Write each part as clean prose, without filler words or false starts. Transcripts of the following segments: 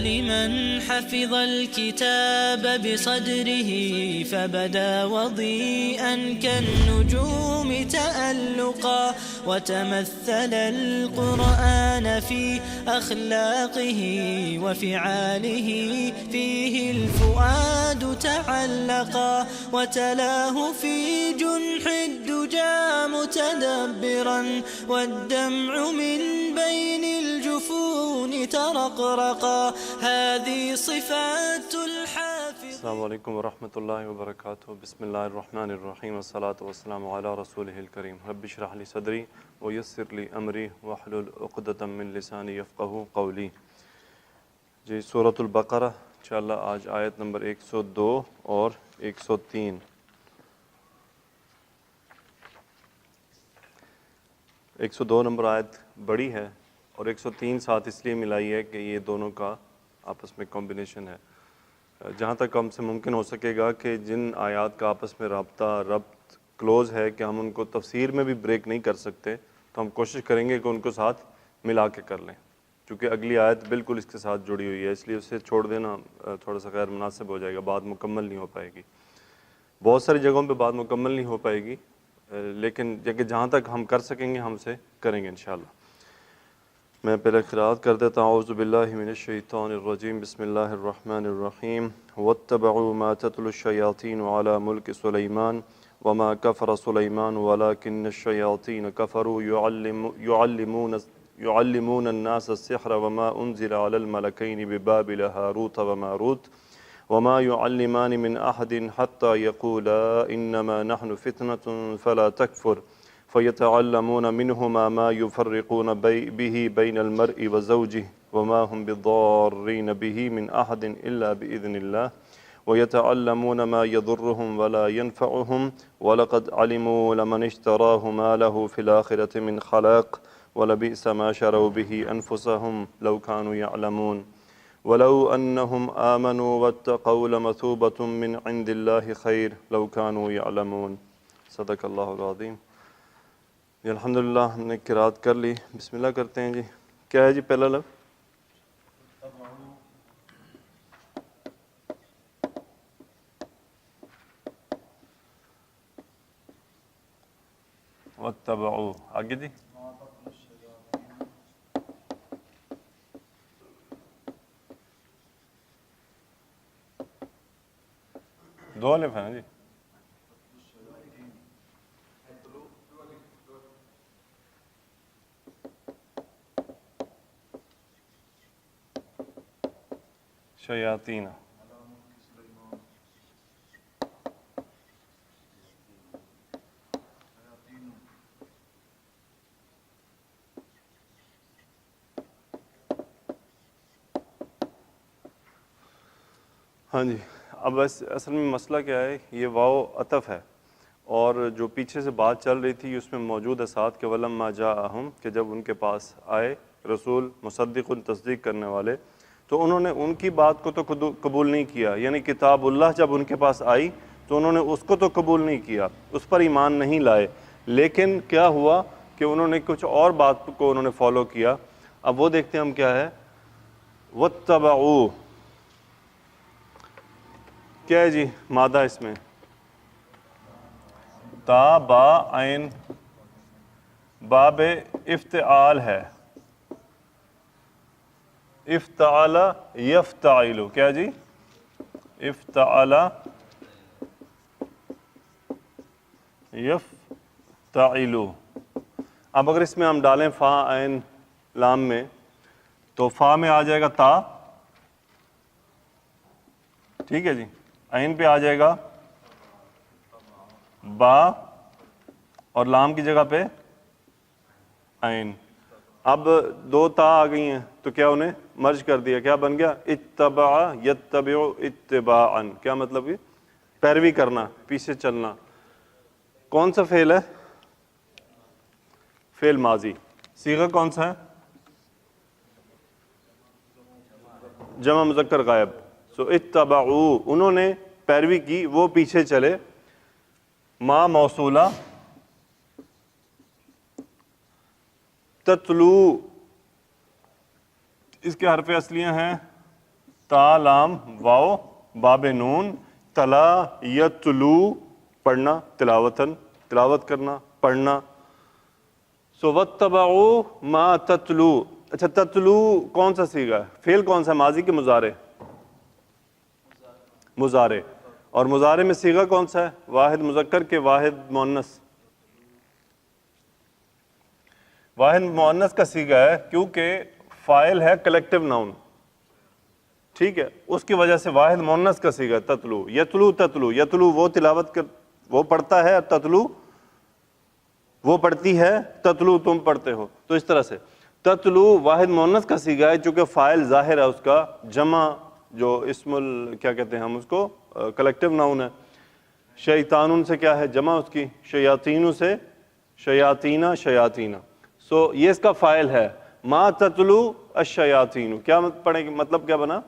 لمن حفظ الكتاب بصدره فبدا وضيئا كالنجوم تألقا وتمثل القرآن في أخلاقه وفعاله فيه الفؤاد تعلقا وتلاه في جنح الدجى متدبرا والدمع من بين الجفون ترقرقا هذه صفات الحافظ. السلام علیکم ورحمۃ اللہ وبرکاتہ. بسم اللہ الرحمن الرحیم والصلاة والسلام علی رسولہ الکریم. رب اشرح لی صدری ویسر لی امری واحلل عقدۃ من لسانی یفقہوا قولی. جی سورۃ البقرہ انشاءاللہ آج آیت نمبر 102 اور 103. ایک سو دو نمبر آیت بڑی ہے اور 103 ساتھ اس لیے ملائی ہے کہ یہ دونوں کا آپس میں کمبینیشن ہے. جہاں تک ہم سے ممکن ہو سکے گا کہ جن آیات کا آپس میں ربط کلوز ہے کہ ہم ان کو تفسیر میں بھی بریک نہیں کر سکتے تو ہم کوشش کریں گے کہ ان کو ساتھ ملا کے کر لیں. چونکہ اگلی آیت بالکل اس کے ساتھ جڑی ہوئی ہے، اس لیے اسے چھوڑ دینا تھوڑا سا غیر مناسب ہو جائے گا، بات مکمل نہیں ہو پائے گی. بہت ساری جگہوں پہ بات مکمل نہیں ہو پائے گی، لیکن جہاں تک ہم کر سکیں گے ہم سے کریں گے انشاءاللہ. میں پہلے قرأت کر دیتا ہوں. اعوذ باللہ من الشیطان الرجیم. بسم اللہ الرحمن الرحیم. واتبعوا ما تتلو الشیاطین علی ملک سلیمان وما کفر سلیمان ولکن الشیاطین کفروا يعلمون الناس السحر وما انزل على الملكين ببابل هاروت وماروت وما يعلمان من أحد حتى يقولا إنما نحن فتنة فلا تكفر فيتعلمون منهما ما يفرقون به بين المرء وزوجه وما هم بضارين به من أحد إلا بإذن الله ويتعلمون ما يضرهم ولا ينفعهم ولقد علموا لمن اشتراه ما له في الآخرة من خلاق وَلَبِئْسَ مَا شَرَوْا بِهِ أَنفُسَهُمْ لَوْ كَانُوا يَعْلَمُونَ وَلَوْ أَنَّهُمْ آمَنُوا وَاتَّقَوْا لَمَثُوبَةٌ مِّنْ عِنْدِ اللَّهِ خَيْرٌ لَوْ كَانُوا يَعْلَمُونَ. صدق اللہ العظیم. جی الحمدللہ ہم نے قرأت کر لی. بسم اللہ کرتے ہیں. جی کیا ہے جی پہلا لفظ؟ وَاتَّبَعُوا. آگے جی دو الف ہیں جی. شیاطین. ہاں جی. اب اصل میں مسئلہ کیا ہے، یہ واو عطف ہے اور جو پیچھے سے بات چل رہی تھی اس میں موجود ہے ساتھ کہ وَلَمَّا جَاءَهُمْ، کہ جب ان کے پاس آئے رسول مصدق تصدیق کرنے والے تو انہوں نے ان کی بات کو تو قبول نہیں کیا. یعنی کتاب اللہ جب ان کے پاس آئی تو انہوں نے اس کو تو قبول نہیں کیا، اس پر ایمان نہیں لائے، لیکن کیا ہوا کہ انہوں نے کچھ اور بات کو انہوں نے فالو کیا. اب وہ دیکھتے ہیں ہم کیا ہے. وَاتَّبَعُوا کیا ہے جی مادہ اس میں؟ تا با عین باب افتعال ہے. افتعال یفتعل. کیا جی؟ افتعال یفتعل. اب اگر اس میں ہم ڈالیں فا عین لام میں تو فا میں آ جائے گا تا، ٹھیک ہے جی. عین پہ آ جائے گا با اور لام کی جگہ پہ عین. اب دو تا آ گئی ہیں تو کیا انہیں مرج کر دیا. کیا بن گیا؟ اتبع یتبع اتباعا. کیا مطلب یہ؟ پیروی کرنا، پیچھے چلنا. کون سا فعل ہے؟ فعل ماضی. صیغہ کون سا ہے؟ جمع مذکر غائب. سو اتبعوا انہوں نے پیروی کی، وہ پیچھے چلے. ما موصولہ تتلو اس کے حرف اصلیاں ہیں تا لام واو باب نون، تلا یتلو پڑھنا، تلاوتن تلاوت کرنا، پڑھنا. سو واتبعوا ما تتلو. اچھا تتلو کون سا صیغہ ہے؟ فعل کون سا، ماضی کے مضارع؟ مضارع. اور مضارع میں صیغہ کون سا ہے؟ واحد مذکر کے واحد مؤنث؟ واحد مؤنث کا صیغہ ہے کیونکہ فاعل ہے کلیکٹیو ناؤن، ٹھیک ہے، اس کی وجہ سے واحد مؤنث کا صیغہ تتلو. یتلو تتلو، یتلو وہ تلاوت کر وہ پڑھتا ہے، تتلو وہ پڑھتی ہے، تتلو تم پڑھتے ہو. تو اس طرح سے تتلو واحد مؤنث کا صیغہ ہے چونکہ فاعل ظاہر ہے اس کا، جمع جو اسم کیا کہتے ہیں ہم اس کو، کلیکٹیو ناؤن ہے. شیطانون سے کیا ہے جمع اس کی، شیاطین سے شیاطینہ شیاطینہ. سو یہ اس کا فاعل ہے. ما تتلو الشیاطین، کیا پڑھیں گے، مطلب کیا بنا؟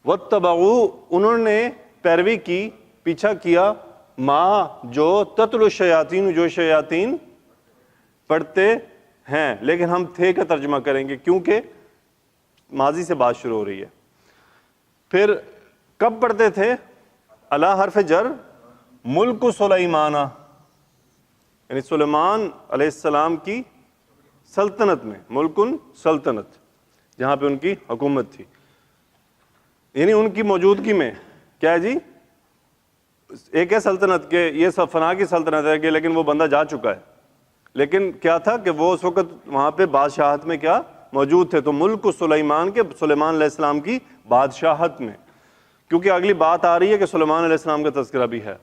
واتبعوا انہوں نے پیروی کی، پیچھا کیا، ما جو تتلو الشیاطین جو شیاطین پڑھتے ہیں، لیکن ہم تھے کا ترجمہ کریں گے کیونکہ ماضی سے بات شروع ہو رہی ہے. پھر کب پڑھتے تھے؟ الا حرف جر، ملک سلیمانہ، یعنی سلیمان علیہ السلام کی سلطنت میں، ملکن سلطنت جہاں پہ ان کی حکومت تھی، یعنی ان کی موجودگی میں. کیا ہے جی؟ ایک ہے سلطنت کے یہ سب فنا کی سلطنت ہے کہ لیکن وہ بندہ جا چکا ہے، لیکن کیا تھا کہ وہ اس وقت وہاں پہ بادشاہت میں کیا موجود تھے. تو ملک سلیمان کے، سلیمان علیہ السلام کی بادشاہت میں، کیونکہ اگلی بات آ رہی ہے کہ سلیمان علیہ السلام کا تذکرہ بھی ہے.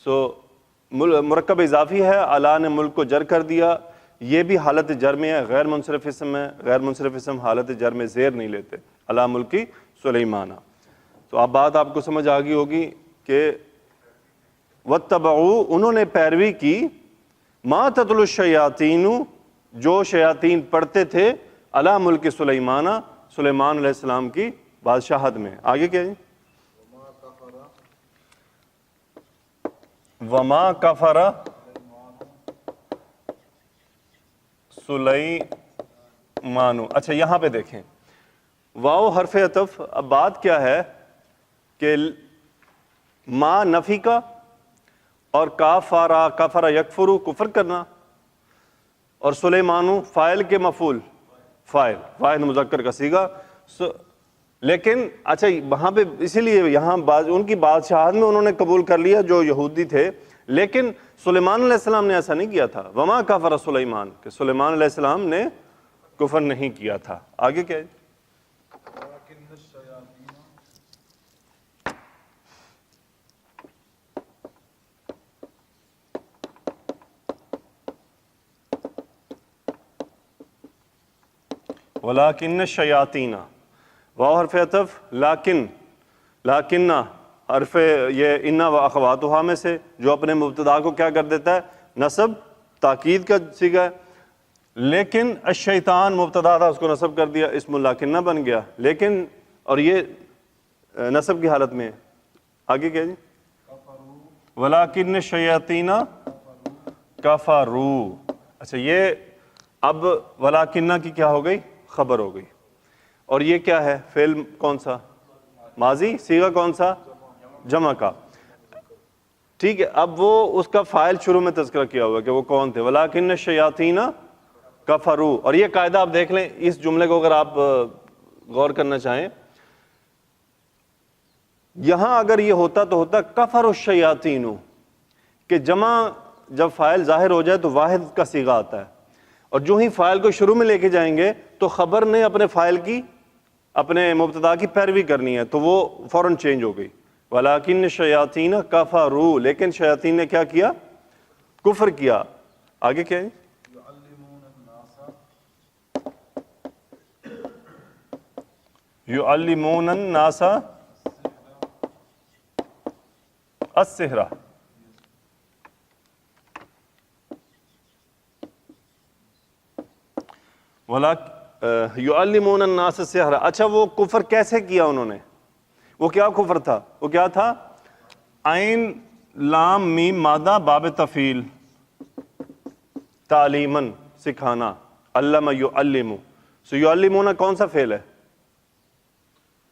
سو مرکب اضافی ہے، اللہ نے ملک کو جر کر دیا، یہ بھی حالت جر میں ہے، غیر منصرف اسم ہے، غیر منصرف اسم حالت جر میں زیر نہیں لیتے. اللہ ملکی سلیمانہ. تو اب بات آپ کو سمجھ آ گئی ہوگی کہ واتبعوا انہوں نے پیروی کی، ما تتلو الشیاطین جو شیاطین پڑھتے تھے، علی ملک سلیمانہ سلیمان علیہ السلام کی بادشاہت میں. آگے کیا ہے؟ وما کفر سلیمان. اچھا یہاں پہ دیکھیں، واو حرف عطف. اب بات کیا ہے کہ ما نفی کا اور کافارا کفر یکفرو کفر کرنا، اور سلیمانو فاعل کے مفعول، فاعل واحد مذکر کا صیغہ. لیکن اچھا وہاں پہ اسی لیے یہاں ان کی بادشاہت میں انہوں نے قبول کر لیا جو یہودی تھے، لیکن سلیمان علیہ السلام نے ایسا نہیں کیا تھا. وما کفر سلیمان، کہ سلیمان علیہ السلام نے کفر نہیں کیا تھا. آگے کیا ہے؟ وَلَٰكِنَّ الشَّيَاطِينَ، واو حرف عطف، لیکن حرف یہ انا و اخواتہا میں سے جو اپنے مبتدا کو کیا کر دیتا ہے، نصب تاکید کا صیغہ ہے. لیکن الشیطان مبتدا تھا، اس کو نصب کر دیا، اسم لیکن بن گیا. لیکن اور یہ نصب کی حالت میں ہے. آگے کیا جی؟ وَلَٰكِنَّ الشَّيَاطِينَ کفروا. اچھا یہ اب وَلَٰكِنَّ کی کیا ہو گئی؟ خبر ہو گئی. اور یہ کیا ہے؟ فعل کون سا؟ ماضی. صیغہ کون سا؟ جمع کا. ٹھیک ہے، اب وہ اس کا فاعل شروع میں تذکرہ کیا ہوا کہ وہ کون تھے، وَلَٰكِنَّ الشَّيَاطِينَ کفروا. اور یہ قاعدہ آپ دیکھ لیں، اس جملے کو اگر آپ غور کرنا چاہیں، یہاں اگر یہ ہوتا تو ہوتا کفر الشیاطین، کہ جمع جب فاعل ظاہر ہو جائے تو واحد کا صیغہ آتا ہے، اور جو ہی فاعل کو شروع میں لے کے جائیں گے تو خبر نے اپنے فاعل کی، اپنے مبتدا کی پیروی کرنی ہے، تو وہ فوراً چینج ہو گئی. وَلَٰكِنَّ الشَّيَاطِينَ کفروا، لیکن شیاطین نے کیا کیا؟ کفر کیا. آگے کیا ہے؟ يُعَلِّمُونَ النَّاسَ السِّحْرَ. يُعَلِّمُونَ النَّاسَ السِّحْرَ. اچھا وہ کفر کیسے کیا انہوں نے؟ وہ کیا کفر تھا؟ وہ کیا تھا؟ عین لام میم مادہ باب تفعیل، تعلیماً سکھانا، علم یعلم. سو یعلمون کون سا فعل ہے؟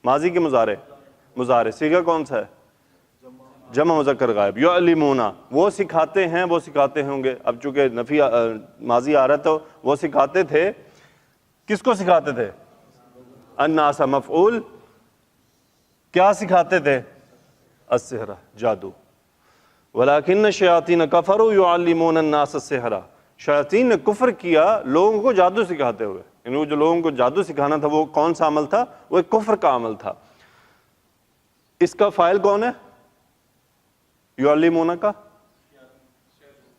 ماضی کے مضارع، مضارع صیغہ کون سا ہے؟ جمع مذکر غائب. یعلمونا وہ سکھاتے ہیں، وہ سکھاتے ہوں گے. اب چونکہ نفی ماضی آ رہا تو وہ سکھاتے تھے، کس کو سکھاتے تھے؟ الناس مفعول، کیا سکھاتے تھے؟ السحر، جادو. ولیکن الشیاطین کفروا یعلمون الناس السحر، شیاطین نے کفر کیا لوگوں کو جادو سکھاتے ہوئے. یعنی وہ جو لوگوں کو جادو سکھانا تھا وہ کون سا عمل تھا؟ وہ ایک کفر کا عمل تھا. اس کا فاعل کون ہے یعلمون کا؟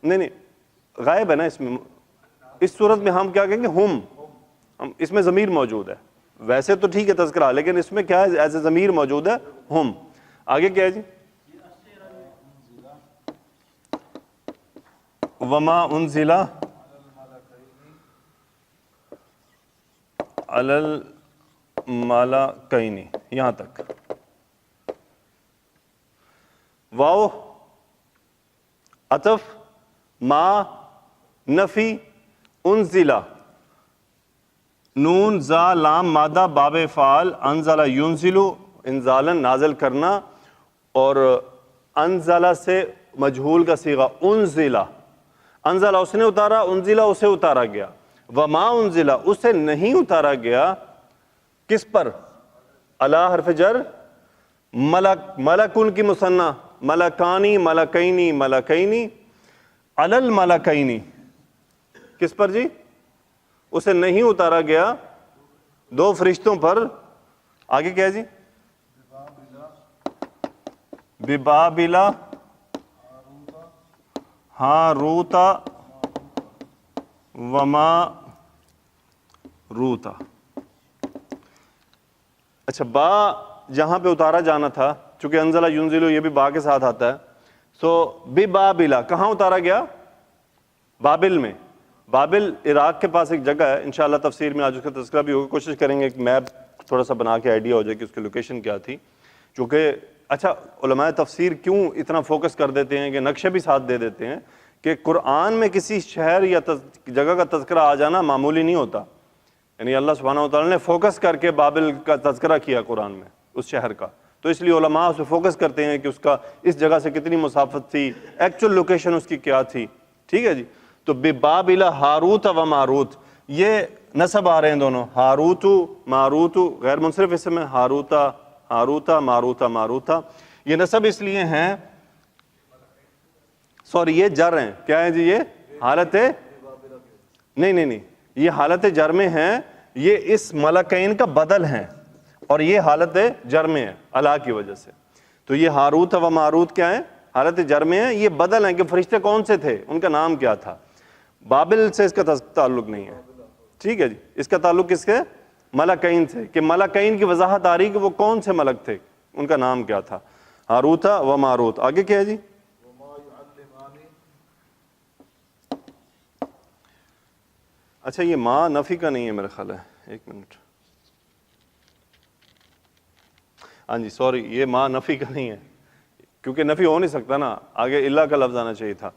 نہیں غائب ہے نا اس میں. اس صورت میں ہم کیا کہیں گے؟ ہم اس میں ضمیر موجود ہے. ویسے تو ٹھیک ہے تذکرہ، لیکن اس میں کیا ہے؟ ایز اے ضمیر موجود ہے ہم. آگے کیا ہے جی؟ وما انزل علی الملکین، یہاں تک. واو عطف، ما نفی، انزلہ نون زا لام مادہ باب فعال، انزلہ ینزلو انزالن نازل کرنا، اور انزلہ سے مجہول کا صیغہ انزلہ. انزلہ اس نے اتارا، انزلہ اسے اتارا گیا. وما انزلہ اسے نہیں اتارا گیا، کس پر؟ علی حرف جر، ملک، ملکن کی مثنیٰ، ملکانی، ملکینی، ملکینی، علی الملکینی، کس پر جی؟ اسے نہیں اتارا گیا دو فرشتوں پر. آگے کیا ہے جی؟ ببابلا ہاروتا وما روتا. اچھا با جہاں پہ اتارا جانا تھا، چونکہ انزلہ ینزلو یہ بھی با کے ساتھ آتا ہے، سو ببابلا کہاں اتارا گیا؟ بابل میں. بابل عراق کے پاس ایک جگہ ہے، انشاءاللہ تفسیر میں آج اس کا تذکرہ بھی ہوگا. کوشش کریں گے ایک میپ تھوڑا سا بنا کے آئیڈیا ہو جائے کہ اس کی لوکیشن کیا تھی. چونکہ اچھا علماء تفسیر کیوں اتنا فوکس کر دیتے ہیں کہ نقشے بھی ساتھ دے دیتے ہیں کہ قرآن میں کسی شہر یا جگہ کا تذکرہ آ جانا معمولی نہیں ہوتا. یعنی اللہ سبحانہ و تعالیٰ نے فوکس کر کے بابل کا تذکرہ کیا قرآن میں، اس شہر کا. تو اس لیے علماء اس پہ فوکس کرتے ہیں کہ اس کا اس جگہ سے کتنی مسافت تھی، ایکچوئل لوکیشن اس کی کیا تھی. ٹھیک ہے جی. تو ببابل ہاروت و ماروت، یہ نسب آ رہے ہیں دونوں، ہاروت ماروت، غیر منصرف اسم ہے، ہاروتا ہاروتا، ماروتا ماروتا. یہ نسب اس لیے ہیں، سوری یہ جر ہیں. کیا ہے جی؟ یہ حالت نہیں یہ حالت جر میں ہیں، یہ اس ملکین کا بدل ہیں، اور یہ حالت جر میں ہے اللہ کی وجہ سے. تو یہ ہاروت و ماروت کیا ہیں؟ حالت جر میں ہیں. یہ بدل ہیں کہ فرشتے کون سے تھے، ان کا نام کیا تھا. بابل سے اس کا تعلق نہیں ہے. ٹھیک ہے جی. اس کا تعلق کس کے؟ ملکین سے، کہ ملکین کی وضاحت آ رہی کہ وہ کون سے ملک تھے، ان کا نام کیا تھا. ہاروتا و ماروت. آگے کیا ہے جی؟ اچھا یہ ماں نفی کا نہیں ہے میرا خیال ہے، ایک منٹ. ہاں جی سوری، یہ ماں نفی کا نہیں ہے کیونکہ نفی ہو نہیں سکتا نا، آگے اللہ کا لفظ آنا چاہیے تھا.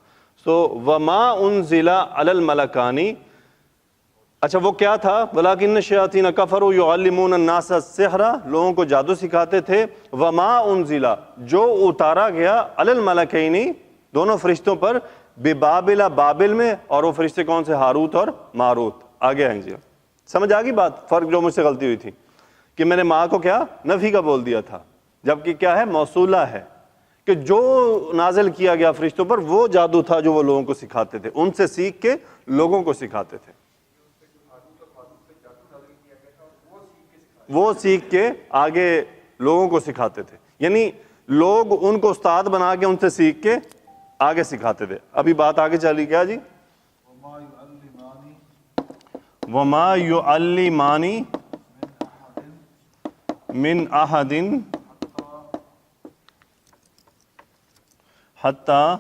سو وما انزل علی الملکانی. اچھا وہ کیا تھا؟ ولیکن الشیاطین کفروا یعلمون الناس السحر، لوگوں کو جادو سکھاتے تھے. وما انزل جو اتارا گیا علی الملکین دونوں فرشتوں پر، ببابل بابل میں، اور وہ فرشتے کون سے؟ ہاروت اور ماروت. آگے آئیں جی. سمجھ آ گئی بات؟ فرق جو مجھ سے غلطی ہوئی تھی کہ میں نے ماں کو کیا نفی کا بول دیا تھا، جبکہ کیا ہے؟ موصولہ ہے، کہ جو نازل کیا گیا فرشتوں پر وہ جادو تھا جو وہ لوگوں کو سکھاتے تھے، ان سے سیکھ کے لوگوں کو سکھاتے تھے. وہ سیکھ کے آگے لوگوں کو سکھاتے تھے، یعنی لوگ ان کو استاد بنا کے ان سے سیکھ کے آگے سکھاتے تھے. ابھی بات آگے چلی کیا جی؟ وما یعلمانی من احد حتی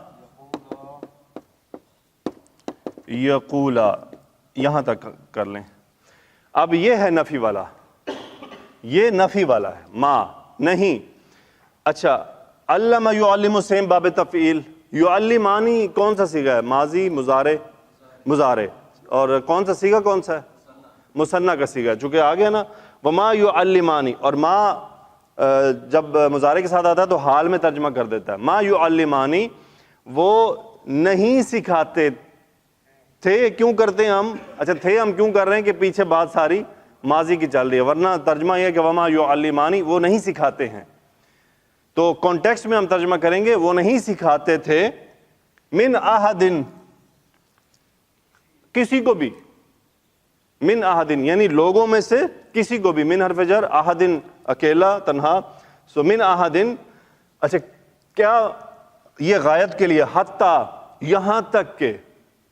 یقولا، یہاں تک کر لیں. اب یہ ہے نفی والا، یہ نفی والا ہے، ما نہیں. اچھا علم یعلم سیم باب تفعیل. یعلمانی کون سا صیغہ ہے؟ ماضی مضارع مضارع. اور کون سا صیغہ کون سا ہے؟ مثنیٰ کا صیغہ. چونکہ آگے نا وما یعلمانی، اور ما جب مضارع کے ساتھ آتا ہے تو حال میں ترجمہ کر دیتا ہے. ما یعلمانی، وہ نہیں سکھاتے تھے. کیوں کرتے ہیں ہم؟ اچھا تھے ہم کیوں کر رہے ہیں کہ پیچھے بات ساری ماضی کی چل رہی ہے، ورنہ ترجمہ یہ ہے کہ وما یعلمانی، وہ نہیں سکھاتے ہیں. تو کانٹیکسٹ میں ہم ترجمہ کریں گے وہ نہیں سکھاتے تھے، من احدن، کسی کو بھی، من احدن یعنی لوگوں میں سے کسی کو بھی، من حرف جر، احدن اکیلا تنہا، سو من احدن. اچھا کیا یہ غایت کے لیے، حتیٰ یہاں تک کہ،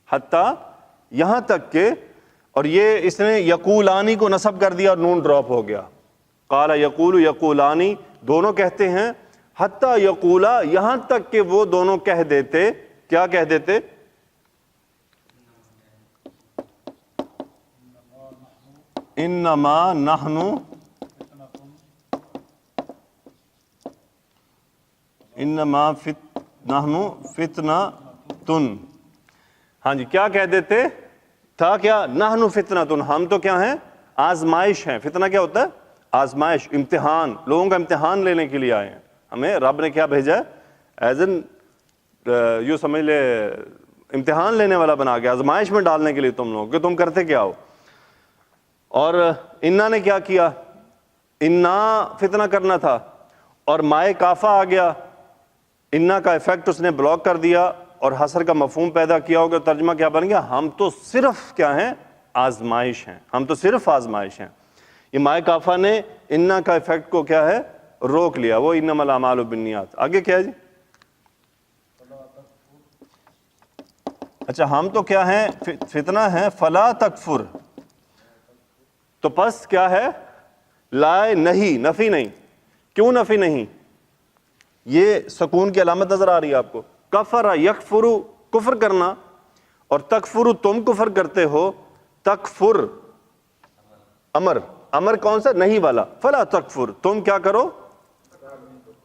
حتیٰ یہاں تک کہ، اور یہ اس نے یقولانی کو نصب کر دیا اور نون ڈراپ ہو گیا. قال یقول یقولانی، دونوں کہتے ہیں، حتیٰ یقولا یہاں تک کہ وہ دونوں کہہ دیتے. کیا کہہ دیتے؟ انما نحن، انما نحن فتنۃ. ہاں جی، کیا کہہ دیتے تھا؟ کیا؟ نحن فتنۃ، ہم تو کیا ہیں؟ آزمائش ہیں. فتنہ کیا ہوتا ہے؟ آزمائش، امتحان. لوگوں کا امتحان لینے کے لیے آئے ہیں. ہمیں رب نے کیا بھیجا ہے؟ ایز این یوں سمجھ لے امتحان لینے والا بنا کے، آزمائش میں ڈالنے کے لیے تم لوگ کہ تم کرتے کیا ہو. اور انا نے کیا کیا؟ انا فتنہ کرنا تھا اور مائے کافہ آ گیا، انا کا ایفیکٹ اس نے بلاک کر دیا اور حصر کا مفہوم پیدا کیا ہوگا. ترجمہ کیا بن گیا؟ ہم تو صرف کیا ہیں؟ آزمائش ہیں. ہم تو صرف آزمائش ہیں. یہ مائے کافہ نے انا کا ایفیکٹ کو کیا ہے؟ روک لیا. وہ انما الاعمال بالنیات. آگے کیا ہے جی؟ اچھا ہم تو کیا ہیں؟ فتنہ ہیں. فلا تکفر، تو پس کیا ہے؟ لا، نہیں، نفی نہیں. کیوں نفی نہیں؟ یہ سکون کی علامت نظر آ رہی ہے آپ کو. کفر یکفر، کفر کرنا، اور تکفر تم کفر کرتے ہو. تکفر امر، امر کون سا؟ نہیں والا. فلا تکفر، تم کیا کرو؟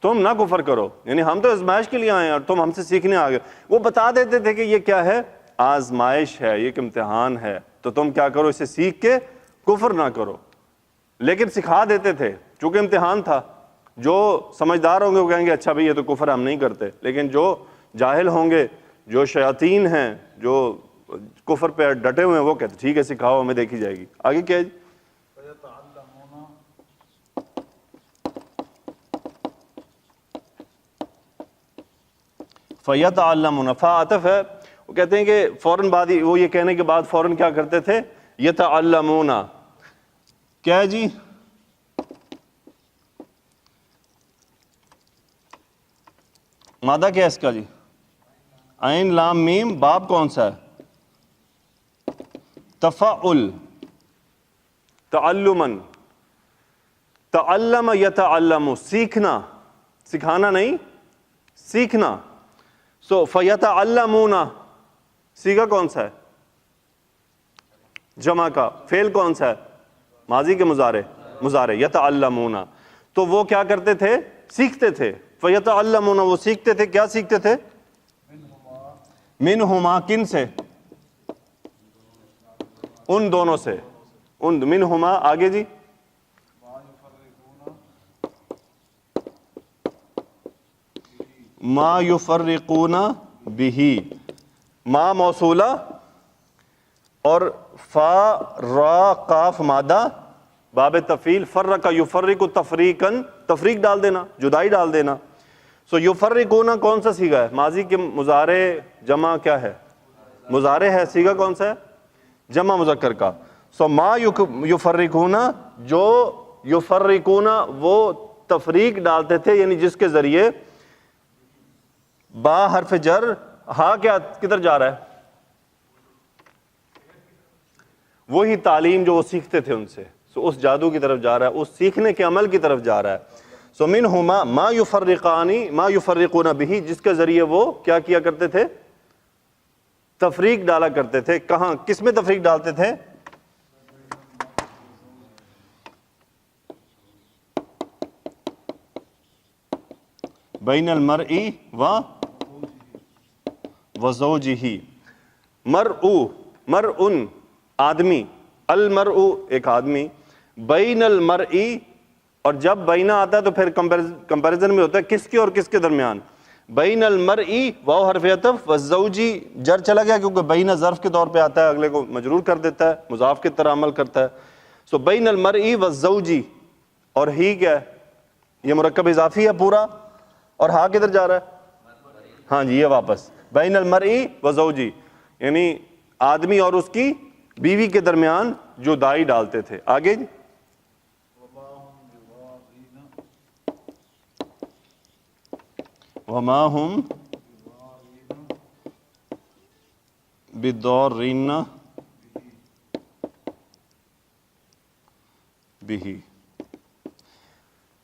تم نہ کفر کرو. یعنی ہم تو آزمائش کے لیے آئے ہیں اور تم ہم سے سیکھنے آ گئے. وہ بتا دیتے تھے کہ یہ کیا ہے؟ آزمائش ہے، یہ ایک امتحان ہے، تو تم کیا کرو؟ اسے سیکھ کے کفر نہ کرو. لیکن سکھا دیتے تھے چونکہ امتحان تھا. جو سمجھدار ہوں گے وہ کہیں گے اچھا بھئی یہ تو کفر ہم نہیں کرتے. لیکن جو جاہل ہوں گے، جو شیاطین ہیں، جو کفر پہ ڈٹے ہوئے ہیں، وہ کہتے ٹھیک ہے سکھاؤ، ہمیں دیکھی جائے گی. آگے کیا ہے جی؟ فَيَتَعَلَّمُونَ، فا عطف ہے. وہ کہتے ہیں کہ فوراً بعد ہی، وہ یہ کہنے کے بعد فوراً کیا کرتے تھے؟ یتعلمون. کیا ہے جی؟ مادہ کیا ہے اس کا جی؟ عین لام میم. باب کون سا ہے؟ تفعل. تعلمن، تعلم یتعلم، سیکھنا، سکھانا نہیں، سیکھنا. سو فیتعلمون، سیگا کون سا ہے؟ جمع کا. فعل کون سا ہے؟ ماضی کے مضارع، مضارع. یتعلمون، تو وہ کیا کرتے تھے؟ سیکھتے تھے. فیتعلمون، وہ سیکھتے تھے. کیا سیکھتے تھے؟ منہما، کن سے؟ ان دونوں سے. ان منہما. آگے جی؟ ما یفرقون بہ، ما موصولہ اور فا را قاف مادہ باب تفعیل. فرق یفرق تفریقاً، تفریق ڈال دینا، جدائی ڈال دینا. سو یفرقون کون سا سیگا ہے؟ ماضی کے مضارع جمع کیا ہے؟ مضارع ہے. سیگا کون سا ہے؟ جمع مذکر کا. سو ما یفرقون، جو یفرقون وہ تفریق ڈالتے تھے، یعنی جس کے ذریعے با حرف جر، ہاں کیا کدھر جا رہا ہے؟ وہی تعلیم جو وہ سیکھتے تھے ان سے. سو اس جادو کی طرف جا رہا ہے، اس سیکھنے کے عمل کی طرف جا رہا ہے. سو منہما ما یفرقانی، ما یفرقون بہ، جس کے ذریعے وہ کیا کیا کرتے تھے؟ تفریق ڈالا کرتے تھے. کہاں، کس میں تفریق ڈالتے تھے؟ بین المرء و زوجہ. مرء، مرء آدمی، المرء ایک آدمی، بین المرء اور جب بینہ آتا ہے تو پھر کمپیریزن میں ہوتا ہے کس کے اور کس کے درمیان. بین المرئی واو حرف عطف والزوجی جر چلا گیا کیونکہ بینہ ظرف کے طور پہ آتا ہے, اگلے کو مجرور کر دیتا ہے, مضاف کی طرح عمل کرتا ہے. سو بین المرئی والزوجی, اور ہی کیا ہے, یہ مرکب اضافی ہے پورا, اور ہا کدھر جا رہا ہے, ہاں جی یہ واپس بین المرئی وزوجی, یعنی آدمی اور اس کی بیوی کے درمیان جو دائی ڈالتے تھے. آگے جی وما ہم بضارین بہ.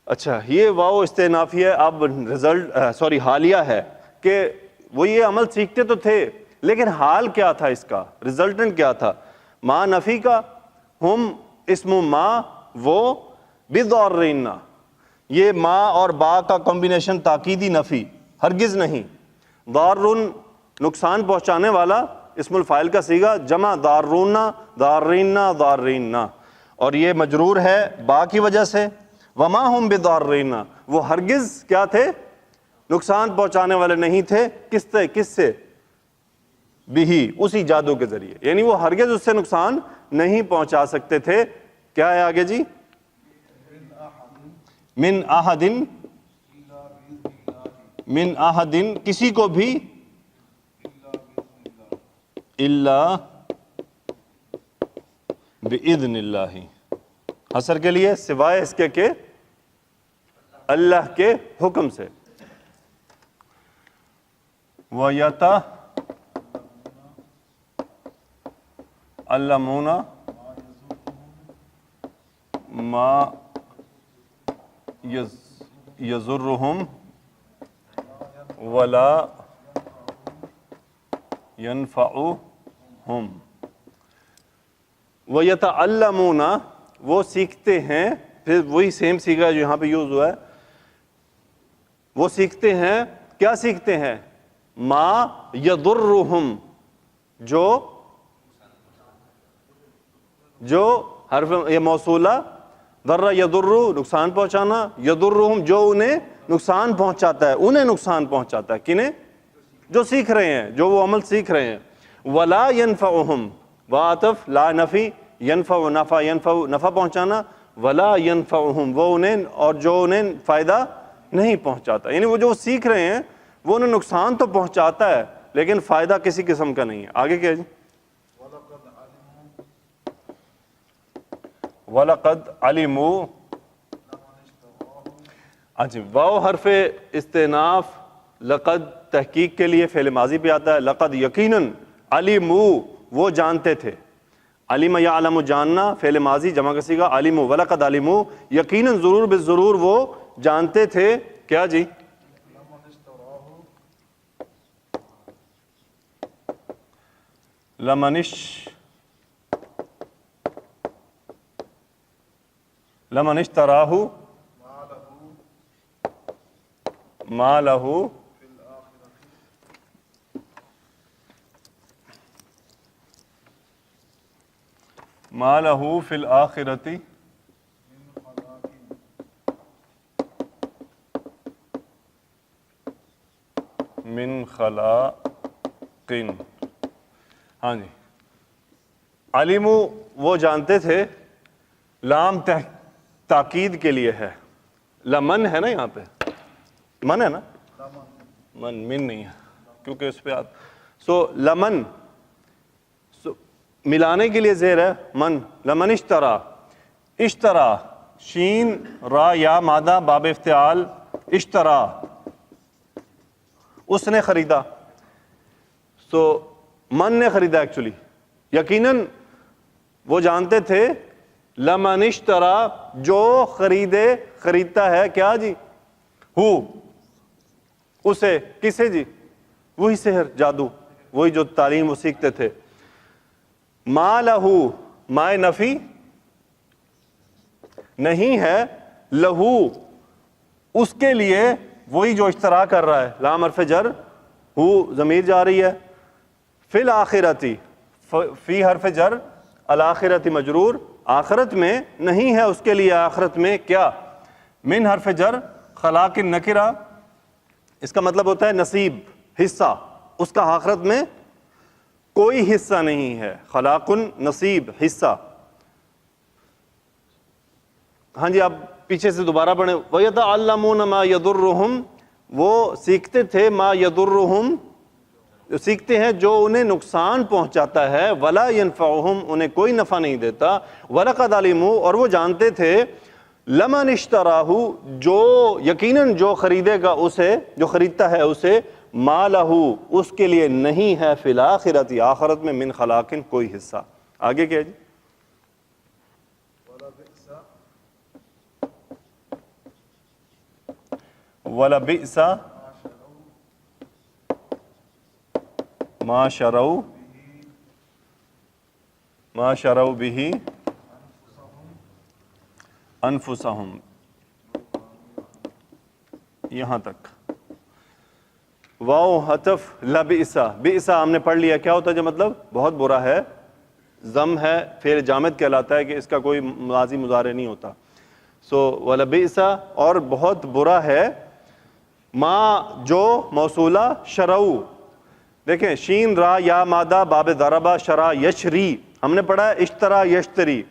اچھا یہ واو استئنافی ہے. اب رزلٹ حالیہ ہے کہ وہ یہ عمل سیکھتے تو تھے لیکن حال کیا تھا, اس کا ریزلٹنٹ کیا تھا. ما نفی کا, ہم اسم ما, وہ بضارین, یہ ما اور با کا کمبینیشن تاکیدی نفی, ہرگز نہیں. ضارن نقصان پہنچانے والا, اسم الفاعل کا صیغہ, جمع ضارونا ضارین ضارین, اور یہ مجرور ہے با کی وجہ سے. وما ہم بضارین, وہ ہرگز کیا تھے, نقصان پہنچانے والے نہیں تھے. کس سے, بہی, اسی جادو کے ذریعے, یعنی وہ ہرگز اس سے نقصان نہیں پہنچا سکتے تھے. کیا ہے آگے جی, من احدن, من احدن کسی کو بھی, الا باذن اللہ, حصر کے لیے سوائے اس کے کہ اللہ کے حکم سے. وَيَتَعَلَّمُونَ مَا يَضُرُّهُمْ وَلَا يَنفَعُهُمْ. وَيَتَعَلَّمُونَ, وہ سیکھتے ہیں, پھر وہی سیم سیکھا جو یہاں پہ یوز ہوا ہے, وہ سیکھتے ہیں, کیا سیکھتے ہیں, ما یضرہم, جو حرف یہ موصولہ, ضر یضر نقصان پہنچانا, یضرہم جو انہیں نقصان پہنچاتا ہے, انہیں نقصان پہنچاتا ہے, کنہیں, جو سیکھ رہے ہیں, جو وہ عمل سیکھ رہے ہیں. ولا ینفعہم, وعطف لا نفی, ینفع نفع, ینفع نفع پہنچانا, ولا ینفعہم وہ انہیں, اور جو انہیں فائدہ نہیں پہنچاتا, یعنی وہ جو سیکھ رہے ہیں وہ انہیں نقصان تو پہنچاتا ہے لیکن فائدہ کسی قسم کا نہیں ہے. آگے کیا جی, وَلَقَدْ عَلِمُوا. اچھا واو حرف استئناف لقد تحقیق کے لیے فعل ماضی پہ آتا ہے. لقد یقیناً, علموا وہ جانتے تھے, علم یعلم جاننا, فعل ماضی جمع کا صیغہ علموا, وَلَقَدْ عَلِمُوا یقیناً ضرور بالضرور وہ جانتے تھے. کیا جی, لمن اشتراہ ما لہ فی الآخرۃ من خلاق. ہاں جی, علموا وہ جانتے تھے, لام تاکید کے لیے ہے, لمن ہے نا, یہاں پہ من ہے نا, من نہیں ہے کیونکہ اس پہ سو لمن ملانے کے لیے زیر ہے, من, لمن اشترا, اشترا شین را یا مادہ باب افتعال, اشترا اس نے خریدا, سو من نے خریدا ایکچولی, یقیناً وہ جانتے تھے, لمن اشترا جو خریدتا ہے, کیا جی, ہو اسے, کسے جی, وہی سحر جادو, وہی جو تعلیم وہ سیکھتے تھے. ما لہو, مائے نفی نہیں ہے, لہو اس کے لیے, وہی جو اشترا کر رہا ہے, لام حرف جر, ہو ضمیر جا رہی ہے, فی الآخرتی, فی حرف جر, الآخرتی مجرور, آخرت میں نہیں ہے اس کے لیے, آخرت میں کیا, من حرف جر خلاق نکرہ، اس کا مطلب ہوتا ہے نصیب، حصہ، اس کا آخرت میں کوئی حصہ نہیں ہے. خلاق نصیب، حصہ. ہاں جی، آپ پیچھے سے دوبارہ پڑھیں. وَيَتَعَلَّمُونَ مَا يَضُرُّهُمْ، وہ سیکھتے تھے، ما يَضُرُّهُمْ، سیکھتے ہیں جو انہیں نقصان پہنچاتا ہے، وَلَا يَنفَعُهُمْ، انہیں کوئی نفع نہیں دیتا. وَلَقَدْ عَلِمُوا، اور وہ جانتے تھے، لَمَنِ اشْتَرَاهُ، جو یقیناً جو خریدے گا اسے، جو خریدتا ہے اسے، مَا لَهُ، اس کے لیے نہیں ہے، فِي الْآخِرَةِ، آخرت میں، من خلاق، کوئی حصہ. آگے کیا جی؟ وَلَبِئْسَ مَا شَرَوْا بِهِ أَنفُسَهُمْ، یہاں تک. واو حتف لبئس، بئس ہم نے پڑھ لیا، کیا ہوتا ہے جو مطلب بہت برا ہے، ضم ہے، فعل جامد کہلاتا ہے کہ اس کا کوئی ماضی مضارع نہیں ہوتا. سو ولبئس، اور بہت برا ہے، ما جو موصولہ، شرعو، دیکھیں شین را یا مادہ باب ضربہ شرع یشری، ہم نے پڑھا ہے اشترا یشتری،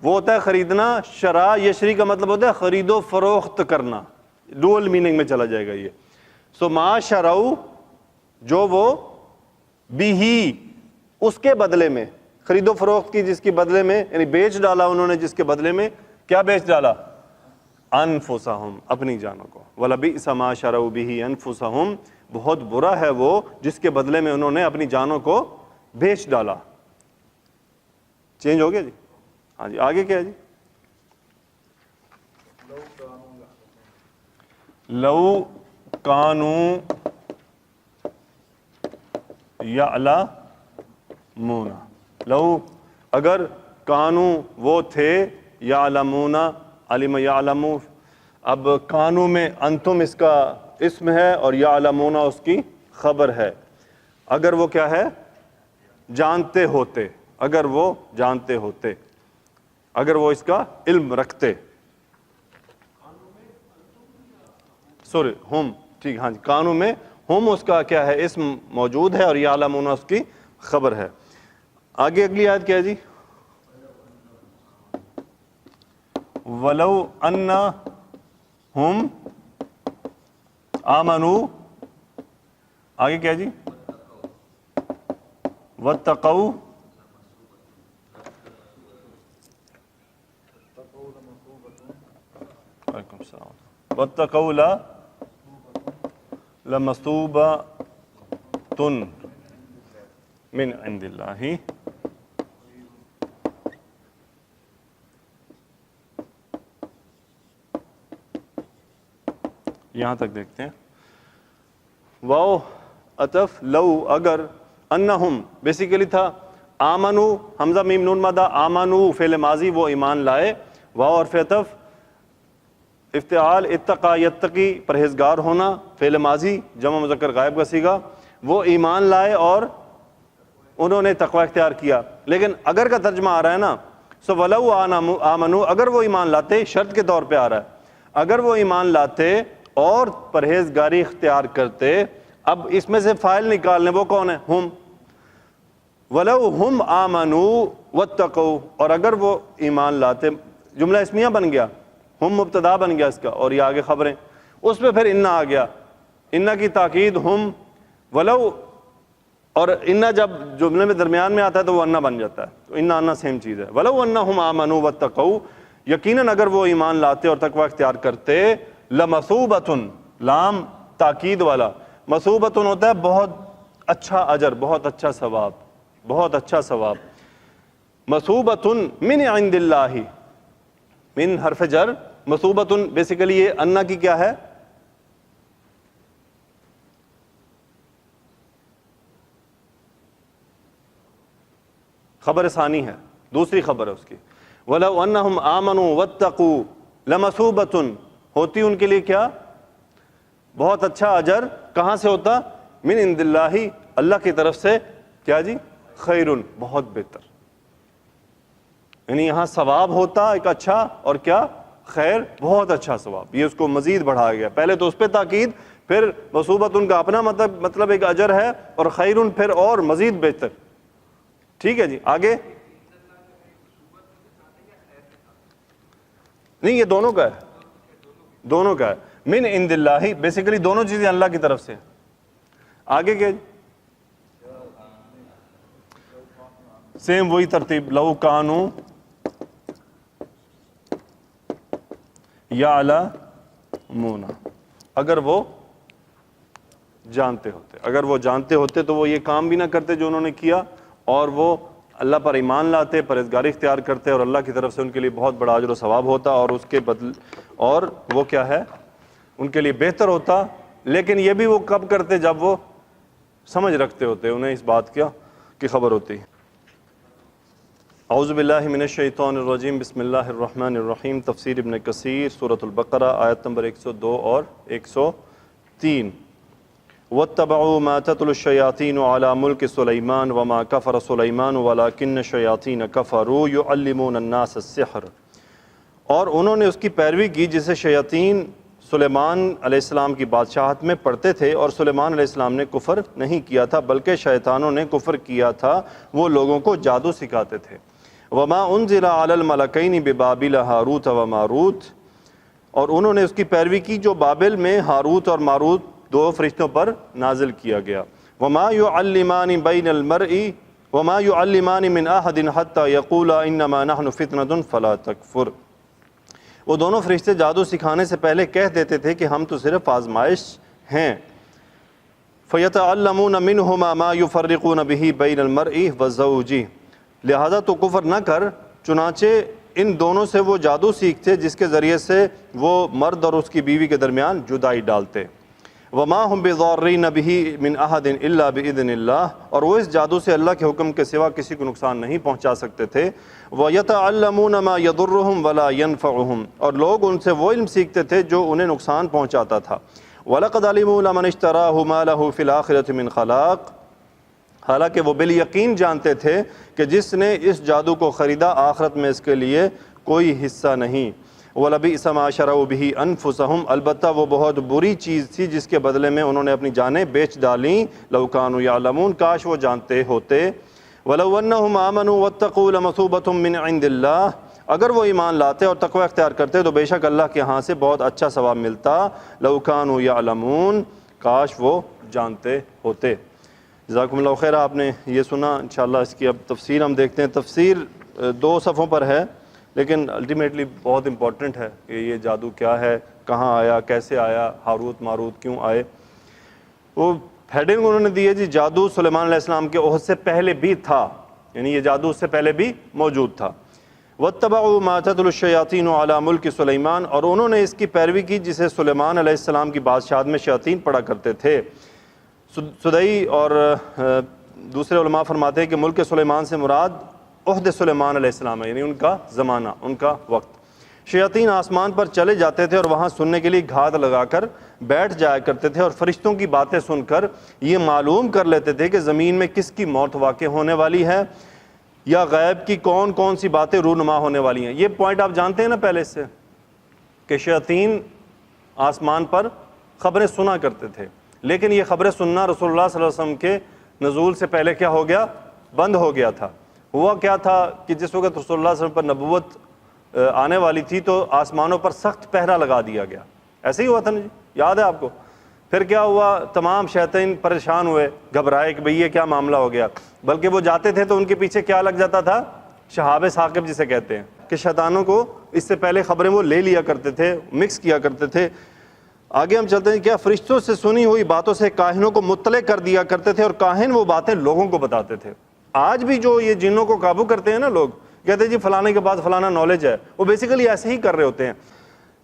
وہ ہوتا ہے خریدنا. شرع یشری کا مطلب ہوتا ہے خرید و فروخت کرنا، ڈول میننگ میں چلا جائے گا یہ. سو ما شرعو، جو وہ بھی، اس کے بدلے میں، خرید و فروخت کی جس کے بدلے میں، یعنی بیچ ڈالا انہوں نے جس کے بدلے میں، کیا بیچ ڈالا؟ انفسہم، اپنی جانوں کو. وَلَبِئْسَ مَا شَرَوْا بِهِ أَنفُسَهُمْ، بہت برا ہے وہ جس کے بدلے میں انہوں نے اپنی جانوں کو بیچ ڈالا. چینج ہو گیا جی؟ ہاں جی، آگے کیا ہے جی؟ لو کانوا یعلمون، لو اگر، کانو وہ تھے، یعلمون، علم یعلم، اب کانو میں انتم اس کا اسم ہے اور یعلمون اس کی خبر ہے. اگر وہ کیا ہے؟ جانتے ہوتے، اگر وہ جانتے ہوتے، اگر وہ اس کا علم رکھتے. سوری، ہم، ٹھیک، ہاں جی، کانو میں ہم اس کا کیا ہے؟ اسم موجود ہے اور یعلمون اس کی خبر ہے. آگے اگلی آیت کیا ہے جی؟ وَلَوْ أَنَّهُمْ آمَنُوا، آگے کیا جی؟ وَاتَّقَوْا، وعلیکم السلام، وَاتَّقَوْا لَمَثُوبَةٌ مِّنْ عِنْدِ اللَّهِ. یہاں تک دیکھتے ہیں. واو عطف لو اگر، انہم بیسیکلی تھا آمنو، حمزہ میم نون مادہ، آمنو فعل ماضی، وہ ایمان لائے. واو اور عطف افتعال، اتقا یتقی، پرہیزگار ہونا، فعل ماضی جمع مذکر غائب کا صیغہ، وہ ایمان لائے اور انہوں نے تقوی اختیار کیا. لیکن اگر کا ترجمہ آ رہا ہے نا، سو ولو آمنو، اگر وہ ایمان لاتے، شرط کے طور پہ آ رہا ہے، اگر وہ ایمان لاتے اور پرہیزگاری اختیار کرتے. اب اس میں سے فاعل نکالنے، وہ کون ہے؟ ہم. ولو ہم آمنوا واتقوا، اور اگر وہ ایمان لاتے، جملہ اسمیہ بن گیا، ہم مبتدا بن گیا اس کا، اور یہ آگے خبریں، اس پہ پھر انا آ گیا، انا کی تاکید، ہم، ولو، اور انا جب جملے میں درمیان میں آتا ہے تو وہ انا بن جاتا ہے. تو انا سیم چیز ہے. ولو انہم آمنوا واتقوا، یقیناً اگر وہ ایمان لاتے اور تقوی اختیار کرتے، لمثوبۃ، لام تاکید والا، مثوبۃ ہوتا ہے بہت اچھا اجر، بہت اچھا ثواب، بہت اچھا ثواب. مثوبۃ من عند اللہ، من حرف جر، مثوبۃ بیسیکلی یہ انا کی کیا ہے؟ خبر ثانی ہے، دوسری خبر ہے اس کی. وَلَوْ أَنَّهُمْ آمَنُوا وَاتَّقُوا لَمَثُوبَةٌ، ہوتی ان کے لیے کیا؟ بہت اچھا اجر. کہاں سے ہوتا؟ من عند اللہ، اللہ کی طرف سے. کیا جی؟ خیرن، بہت بہتر. یعنی یہاں ثواب ہوتا ایک اچھا، اور کیا؟ خیر بہت اچھا ثواب، یہ اس کو مزید بڑھایا گیا۔ پہلے تو اس پہ تاکید، پھر مصوبت ان کا اپنا مطلب ایک اجر ہے، اور خیرن پھر اور مزید بہتر۔ ٹھیک ہے جی، آگے نہیں، یہ دونوں کا ہے، دونوں کا ہے۔ من عند اللہ، بیسیکلی دونوں چیزیں اللہ کی طرف سے۔ آگے کیا؟ سیم وہی ترتیب، لو کانو یعلمون، اگر وہ جانتے ہوتے، اگر وہ جانتے ہوتے تو وہ یہ کام بھی نہ کرتے جو انہوں نے کیا، اور وہ اللہ پر ایمان لاتے، پرہیزگاری اختیار کرتے، اور اللہ کی طرف سے ان کے لیے بہت بڑا اجر و ثواب ہوتا، اور اس کے بدل اور وہ کیا ہے ان کے لیے بہتر ہوتا۔ لیکن یہ بھی وہ کب کرتے؟ جب وہ سمجھ رکھتے ہوتے، انہیں اس بات کی خبر ہوتی۔ اعوذ باللہ من الشیطان الرجیم، بسم اللہ الرحمن الرحیم۔ تفسیر ابن کثیر، سورۃ البقرہ، آیت نمبر 102 اور 103۔ وَاتَّبَعُوا مَا تَتْلُو الشَّيَاطِينُ عَلَى مُلْكِ سُلَيْمَانَ وَمَا كَفَرَ سُلَيْمَانُ وَلَكِنَّ الشَّيَاطِينَ كَفَرُوا يُعَلِّمُونَ النَّاسَ السِّحْرَ، اور انہوں نے اس کی پیروی کی جسے شیاطین سلیمان علیہ السلام کی بادشاہت میں پڑھتے تھے، اور سلیمان علیہ السلام نے کفر نہیں کیا تھا بلکہ شیطانوں نے کفر کیا تھا، وہ لوگوں کو جادو سکھاتے تھے۔ وَمَا أُنزِلَ عَلَى الْمَلَكَيْنِ بِبَابِلَ هَارُوتَ وَمَارُوتَ، اور انہوں نے اس کی پیروی کی جو بابل میں ہاروت اور ماروت دو فرشتوں پر نازل کیا گیا۔ وَمَا يُعَلِّمَانِ بَيْنَ الْمَرْءِ وَمَا يُعَلِّمَانِ مِنْ أَحَدٍ حَتَّى يَقُولَا إِنَّمَا نَحْنُ فِتْنَةٌ فَلَا تَكْفُرْ، وہ دونوں فرشتے جادو سکھانے سے پہلے کہہ دیتے تھے کہ ہم تو صرف آزمائش ہیں۔ فَيَتَعَلَّمُونَ مِنْهُمَا مَا يُفَرِّقُونَ بِهِ بَيْنَ الْمَرْءِ وَزَوْجِهِ، لہذا تو کفر نہ کر، چنانچہ ان دونوں سے وہ جادو سیکھتے جس کے ذریعے سے وہ مرد اور اس کی بیوی کے درمیان جدائی ڈالتے۔ وَمَا هُمْ بِضَارِّينَ بِهِ مِنْ أَحَدٍ إِلَّا بِإِذْنِ اللَّهِ، اور وہ اس جادو سے اللہ کے حکم کے سوا کسی کو نقصان نہیں پہنچا سکتے تھے۔ وَيَتَعَلَّمُونَ مَا يَضُرُّهُمْ وَلَا يَنْفَعُهُمْ، اور لوگ ان سے وہ علم سیکھتے تھے جو انہیں نقصان پہنچاتا تھا۔ وَلَقَدْ عَلِمُوا لَمَنِ اشْتَرَاهُ مَا لَهُ فِي الْآخِرَةِ مِنْ خَلَاقٍ، حالانکہ وہ بالیقین جانتے تھے کہ جس نے اس جادو کو خریدا آخرت میں اس کے لیے کوئی حصہ نہیں۔ وَلَبِئْسَ مَا شَرَوْا بِهِ أَنفُسَهُمْ، البتہ وہ بہت بری چیز تھی جس کے بدلے میں انہوں نے اپنی جانیں بیچ ڈالیں۔ لَوْ كَانُوا يَعْلَمُونَ، کاش وہ جانتے ہوتے۔ وَلَوْ أَنَّهُمْ آمَنُوا وَاتَّقُوا لَمَثُوبَةٌ مِّنْ عِندِ اللَّهِ، اگر وہ ایمان لاتے اور تقوی اختیار کرتے تو بے شک اللہ کے ہاں سے بہت اچھا ثواب ملتا۔ لَوْ كَانُوا يَعْلَمُونَ، کاش وہ جانتے ہوتے۔ جزاکم اللہ خیر۔ آپ نے یہ سنا، انشاءاللہ اس کی اب تفسیر ہم دیکھتے ہیں۔ تفسیر 2 صفحوں پر ہے، لیکن الٹیمیٹلی بہت امپورٹنٹ ہے کہ یہ جادو کیا ہے، کہاں آیا، کیسے آیا، ہاروت ماروت کیوں آئے۔ وہ ہیڈنگ انہوں نے دی ہے جی، جادو سلیمان علیہ السلام کے عہد سے پہلے بھی تھا، یعنی یہ جادو اس سے پہلے بھی موجود تھا۔ وَاتَّبَعُوا مَا تَتْلُو الشَّيَاطِينُ عَلَى مُلْكِ سُلَيْمَانَ، اور انہوں نے اس کی پیروی کی جسے سلیمان علیہ السلام کی بادشاہت میں شیاطین پڑھا کرتے تھے۔ سدئی اور دوسرے علماء فرماتے ہیں کہ ملک سلیمان سے مراد عہد سلیمان علیہ السلام ہے، یعنی ان کا زمانہ، ان کا وقت۔ شیاطین آسمان پر چلے جاتے تھے اور وہاں سننے کے لیے گھات لگا کر بیٹھ جایا کرتے تھے، اور فرشتوں کی باتیں سن کر یہ معلوم کر لیتے تھے کہ زمین میں کس کی موت واقع ہونے والی ہے، یا غیب کی کون کون سی باتیں رونما ہونے والی ہیں۔ یہ پوائنٹ آپ جانتے ہیں نا پہلے سے، کہ شیاطین آسمان پر خبریں سنا کرتے تھے، لیکن یہ خبریں سننا رسول اللہ صلی اللہ علیہ وسلم کے نزول سے پہلے کیا ہو گیا؟ بند ہو گیا تھا۔ ہوا کیا تھا کہ جس وقت رسول اللہ صلی اللہ علیہ وسلم پر نبوت آنے والی تھی تو آسمانوں پر سخت پہرا لگا دیا گیا، ایسے ہی ہوا تھا نا جی، یاد ہے آپ کو؟ پھر کیا ہوا؟ تمام شیاطین پریشان ہوئے، گھبرائے کہ بھئی یہ کیا معاملہ ہو گیا، بلکہ وہ جاتے تھے تو ان کے پیچھے کیا لگ جاتا تھا؟ شہاب ثاقب جسے کہتے ہیں، کہ شیطانوں کو اس سے پہلے خبریں وہ لے لیا کرتے تھے، مکس کیا کرتے تھے۔ آگے ہم چلتے ہیں، کیا فرشتوں سے سنی ہوئی باتوں سے کاہنوں کو مطلع کر دیا کرتے تھے، اور کاہن وہ باتیں لوگوں کو بتاتے تھے۔ آج بھی جو یہ جنوں کو قابو کرتے ہیں نا لوگ، کہتے ہیں جی فلانے کے پاس فلانا نالج ہے، وہ بیسیکلی ایسے ہی کر رہے ہوتے ہیں۔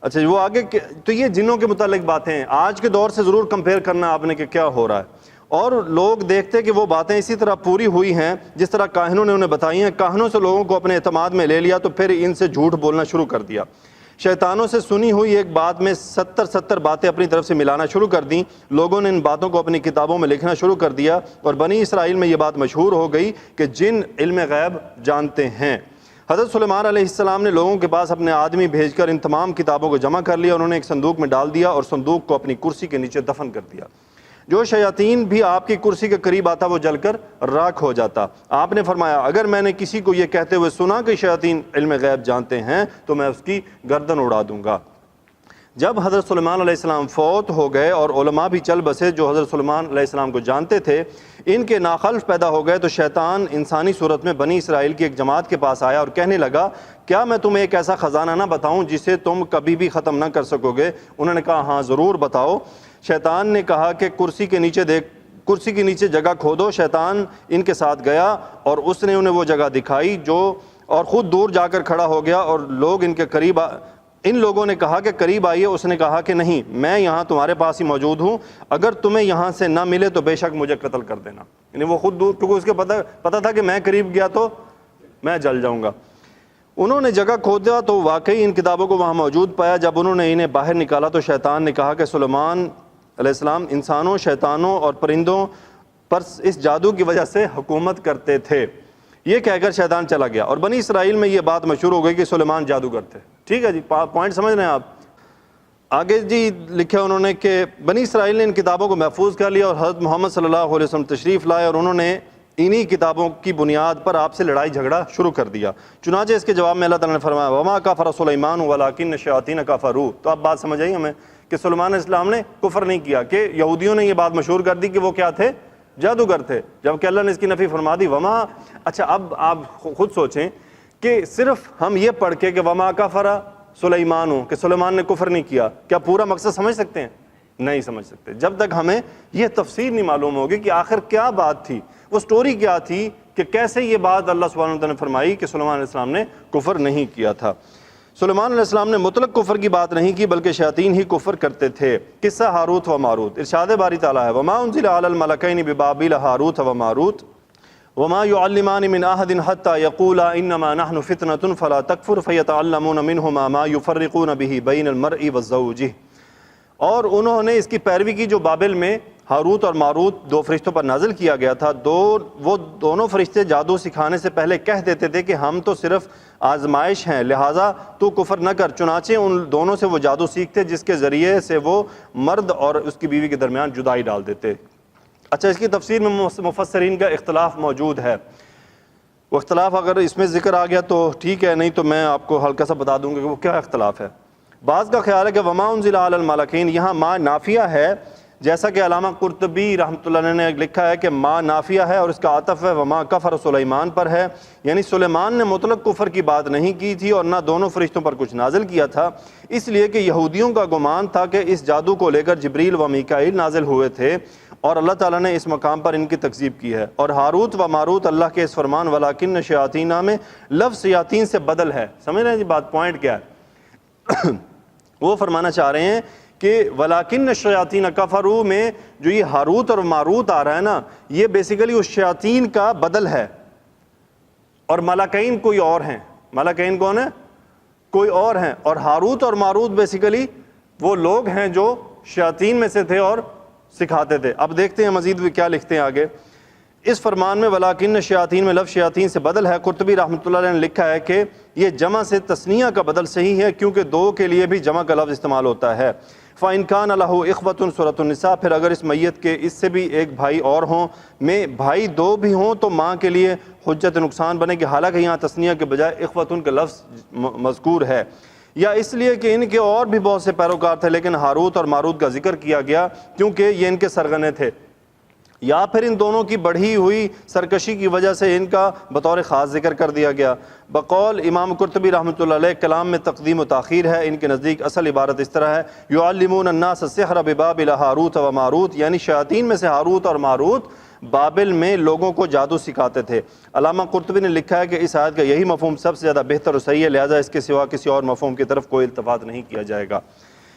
اچھا وہ آگے تو یہ جنوں کے متعلق باتیں ہیں، آج کے دور سے ضرور کمپیئر کرنا آپ نے کہ کیا ہو رہا ہے، اور لوگ دیکھتے کہ وہ باتیں اسی طرح پوری ہوئی ہیں جس طرح کاہنوں نے انہیں بتائی ہیں۔ کاہنوں سے لوگوں کو اپنے اعتماد میں لے لیا تو پھر ان سے جھوٹ بولنا شروع کر دیا۔ شیطانوں سے سنی ہوئی ایک بات میں 70 باتیں اپنی طرف سے ملانا شروع کر دیں۔ لوگوں نے ان باتوں کو اپنی کتابوں میں لکھنا شروع کر دیا، اور بنی اسرائیل میں یہ بات مشہور ہو گئی کہ جن علم غیب جانتے ہیں۔ حضرت سلیمان علیہ السلام نے لوگوں کے پاس اپنے آدمی بھیج کر ان تمام کتابوں کو جمع کر لیا، انہوں نے ایک صندوق میں ڈال دیا اور صندوق کو اپنی کرسی کے نیچے دفن کر دیا۔ جو شیاطین بھی آپ کی کرسی کے قریب آتا وہ جل کر راکھ ہو جاتا۔ آپ نے فرمایا اگر میں نے کسی کو یہ کہتے ہوئے سنا کہ شیاطین علم غیب جانتے ہیں تو میں اس کی گردن اڑا دوں گا۔ جب حضرت سلیمان علیہ السلام فوت ہو گئے اور علماء بھی چل بسے جو حضرت سلیمان علیہ السلام کو جانتے تھے، ان کے ناخلف پیدا ہو گئے، تو شیطان انسانی صورت میں بنی اسرائیل کی ایک جماعت کے پاس آیا اور کہنے لگا کیا میں تمہیں ایک ایسا خزانہ نہ بتاؤں جسے تم کبھی بھی ختم نہ کر سکو گے؟ انہوں نے کہا ہاں ضرور بتاؤ۔ شیطان نے کہا کہ کرسی کے نیچے جگہ کھودو۔ شیطان ان کے ساتھ گیا اور اس نے انہیں وہ جگہ دکھائی اور خود دور جا کر کھڑا ہو گیا، اور لوگ ان لوگوں نے کہا کہ قریب آئیے۔ اس نے کہا کہ نہیں، میں یہاں تمہارے پاس ہی موجود ہوں، اگر تمہیں یہاں سے نہ ملے تو بے شک مجھے قتل کر دینا۔ یعنی وہ خود دور، کیونکہ اس کے پتہ تھا کہ میں قریب گیا تو میں جل جاؤں گا۔ انہوں نے جگہ کھودا تو واقعی ان کتابوں کو وہاں موجود پایا۔ جب انہوں نے انہیں باہر نکالا تو شیطان نے کہا کہ سلیمان علیہ السلام انسانوں، شیطانوں اور پرندوں پر اس جادو کی وجہ سے حکومت کرتے تھے۔ یہ کہہ کر شیطان چلا گیا، اور بنی اسرائیل میں یہ بات مشہور ہو گئی کہ سلیمان جادوگر تھے۔ ٹھیک ہے جی، پوائنٹ سمجھ رہے ہیں آپ؟ آگے جی لکھا انہوں نے کہ بنی اسرائیل نے ان کتابوں کو محفوظ کر لیا اور حضرت محمد صلی اللہ علیہ وسلم تشریف لائے، اور انہوں نے انہی کتابوں کی بنیاد پر آپ سے لڑائی جھگڑا شروع کر دیا۔ چنانچہ اس کے جواب میں اللہ تعالیٰ نے فرمایا وما کفر سلیمان ولکن الشیاطین کفروا۔ تو اب بات سمجھ آئی ہمیں کہ سلیمان علیہ السلام نے کفر نہیں کیا، کہ یہودیوں نے یہ بات مشہور کر دی کہ وہ کیا تھے؟ جادوگر تھے، جبکہ اللہ نے اس کی نفی فرما دی وما۔ اچھا اب آپ خود سوچیں کہ صرف ہم یہ پڑھ کے کہ وما کفر سلیمان ہوں کہ سلیمان نے کفر نہیں کیا، کیا پورا مقصد سمجھ سکتے ہیں؟ نہیں سمجھ سکتے جب تک ہمیں یہ تفسیر نہیں معلوم ہوگی کہ آخر کیا بات تھی، وہ سٹوری کیا تھی، کہ کیسے یہ بات اللہ سبحانہ وتعالیٰ نے فرمائی کہ سلیمان علیہ السلام نے کفر نہیں کیا تھا۔ سلیمان علیہ السلام نے مطلق کفر کی بات نہیں کی بلکہ شیاطین ہی کفر کرتے تھے۔ قصہ ہاروت و ماروت، ارشاد باری تعالیٰ ہے وما انزل علی الملکین ببابل ہاروت و ماروت وما يعلمان من احد حتى يقولا انما نحن فتنة فلا تكفر فيتعلمون منهما ما يفرقون به بين المرء وزوجه۔ اور انہوں نے اس کی پیروی کی جو بابل میں ہاروت اور ماروت دو فرشتوں پر نازل کیا گیا تھا۔ وہ دونوں فرشتے جادو سکھانے سے پہلے کہہ دیتے تھے کہ ہم تو صرف آزمائش ہیں، لہٰذا تو کفر نہ کر۔ چنانچہ ان دونوں سے وہ جادو سیکھتے جس کے ذریعے سے وہ مرد اور اس کی بیوی کے درمیان جدائی ڈال دیتے۔ اچھا، اس کی تفسیر میں مفسرین کا اختلاف موجود ہے۔ وہ اختلاف اگر اس میں ذکر آ گیا تو ٹھیک ہے، نہیں تو میں آپ کو ہلکا سا بتا دوں گا کہ وہ کیا اختلاف ہے۔ بعض کا خیال ہے کہ وما انزل علی الملکین یہاں ما نافیہ ہے، جیسا کہ علامہ قرطبی رحمۃ اللہ نے لکھا ہے کہ ما نافیہ ہے اور اس کا عطف ہے وما کفر سلیمان پر ہے، یعنی سلیمان نے مطلق کفر کی بات نہیں کی تھی اور نہ دونوں فرشتوں پر کچھ نازل کیا تھا، اس لیے کہ یہودیوں کا گمان تھا کہ اس جادو کو لے کر جبریل و میکائیل نازل ہوئے تھے، اور اللہ تعالیٰ نے اس مقام پر ان کی تکذیب کی ہے۔ اور ہاروت و ماروت اللہ کے اس فرمان ولاکن شیاطین میں لفظ شیاطین سے بدل ہے۔ سمجھ رہے ہیں جی بات، پوائنٹ کیا ہے؟ وہ فرمانا چاہ رہے ہیں کہ ولاکن الشیاطین کفروا میں جو یہ ہاروت اور ماروت آ رہا ہے نا، یہ بیسیکلی اس شیاطین کا بدل ہے، اور ملکین کوئی اور ہیں۔ ملکین کون ہیں؟ کوئی اور ہیں، اور ہاروت اور ماروت بیسیکلی وہ لوگ ہیں جو شیاطین میں سے تھے اور سکھاتے تھے۔ اب دیکھتے ہیں مزید کیا لکھتے ہیں آگے۔ اس فرمان میں ولاکن شیاطین میں لفظ شیاطین سے بدل ہے۔ قرطبی رحمۃ اللہ علیہ نے لکھا ہے کہ یہ جمع سے تثنیہ کا بدل صحیح ہے، کیونکہ دو کے لیے بھی جمع کا لفظ استعمال ہوتا ہے۔ فَإِنْ كَانَ لَهُ إِخْوَةٌ سورۃ النساء، پھر اگر اس میت کے اس سے بھی ایک بھائی اور ہوں، میں بھائی دو بھی ہوں تو ماں کے لیے حجت نقصان بنے گی، حالانکہ یہاں تثنیہ کے بجائے اخوتن کا لفظ مذکور ہے، یا اس لیے کہ ان کے اور بھی بہت سے پیروکار تھے لیکن ہاروت اور ماروت کا ذکر کیا گیا کیونکہ یہ ان کے سرغنے تھے، یا پھر ان دونوں کی بڑھی ہوئی سرکشی کی وجہ سے ان کا بطور خاص ذکر کر دیا گیا۔ بقول امام قرطبی رحمۃ اللہ علیہ کلام میں تقدیم و تاخیر ہے، ان کے نزدیک اصل عبارت اس طرح ہے یعلمون الناس السحر ببابل ہاروت و ماروت، یعنی شیاطین میں سے ہاروت اور ماروت بابل میں لوگوں کو جادو سکھاتے تھے۔ علامہ قرطبی نے لکھا ہے کہ اس آیت کا یہی مفہوم سب سے زیادہ بہتر اور صحیح ہے، لہٰذا اس کے سوا کسی اور مفہوم کی طرف کوئی التفات نہیں کیا جائے گا۔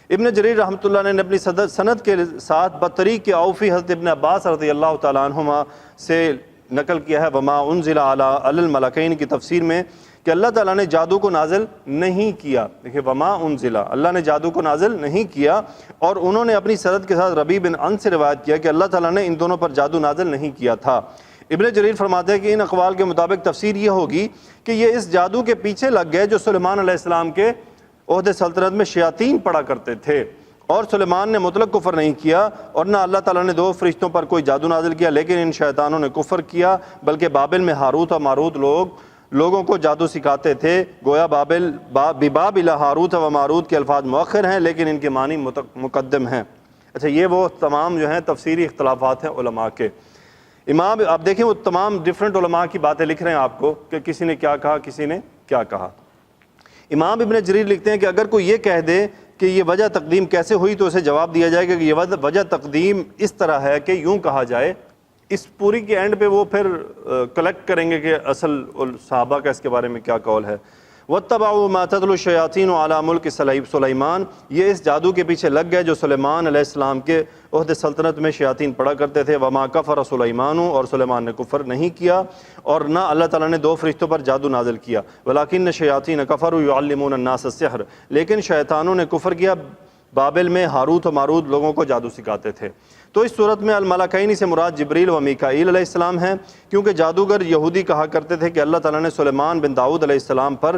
ابن جریر رحمۃ اللہ نے اپنی سند کے ساتھ بطریق کے اوفی حضرت ابن عباس رضی اللہ تعالیٰ عنہما سے نقل کیا ہے وما انزل علی الملکین کی تفسیر میں کہ اللہ تعالیٰ نے جادو کو نازل نہیں کیا۔ دیکھیں وما انزل، اللہ نے جادو کو نازل نہیں کیا، اور انہوں نے اپنی سند کے ساتھ ربیع بن انس سے روایت کیا کہ اللہ تعالیٰ نے ان دونوں پر جادو نازل نہیں کیا تھا۔ ابن جریر فرماتے ہیں کہ ان اقوال کے مطابق تفسیر یہ ہوگی کہ یہ اس جادو کے پیچھے لگ گئے جو سلیمان علیہ السلام کے عہد سلطنت میں شیاطین پڑا کرتے تھے، اور سلیمان نے مطلق کفر نہیں کیا اور نہ اللہ تعالیٰ نے 2 فرشتوں پر کوئی جادو نازل کیا، لیکن ان شیطانوں نے کفر کیا، بلکہ بابل میں ہاروت اور ماروت لوگوں کو جادو سکھاتے تھے۔ گویا بابل ہاروت و ماروت کے الفاظ مؤخر ہیں لیکن ان کے معنی مقدم ہیں۔ اچھا، یہ وہ تمام جو ہیں تفسیری اختلافات ہیں علماء کے۔ امام آپ دیکھیں وہ تمام ڈیفرنٹ علماء کی باتیں لکھ رہے ہیں آپ کو کہ کسی نے کیا کہا، کسی نے کیا کہا۔ امام ابن جریر لکھتے ہیں کہ اگر کوئی یہ کہہ دے کہ یہ وجہ تقدیم کیسے ہوئی تو اسے جواب دیا جائے گا کہ یہ وجہ تقدیم اس طرح ہے کہ یوں کہا جائے، اس پوری کے اینڈ پہ وہ پھر کلیکٹ کریں گے کہ اصل صحابہ کا اس کے بارے میں کیا قول ہے۔ وَاتَّبَعُوا مَا تَتْلُو الشَّيَاطِينُ عَلَى مُلْكِ سُلَيْمَانَ، یہ اس جادو کے پیچھے لگ گئے جو سلیمان علیہ السلام کے عہد سلطنت میں شیاطین پڑھا کرتے تھے۔ وَمَا كَفَرَ سُلَيْمَانُ، اور سلیمان نے کفر نہیں کیا اور نہ اللہ تعالیٰ نے 2 فرشتوں پر جادو نازل کیا۔ وَلَكِنَّ الشَّيَاطِينَ كَفَرُوا يُعَلِّمُونَ النَّاسَ السِّحْرَ، لیکن شیطانوں نے کفر کیا، بابل میں ہاروت و ماروت لوگوں کو جادو سکھاتے تھے۔ تو اس صورت میں الملکین سے مراد جبریل و میکائیل علیہ السلام ہیں، کیونکہ جادوگر یہودی کہا کرتے تھے کہ اللہ تعالیٰ نے سلیمان بن داؤد علیہ السلام پر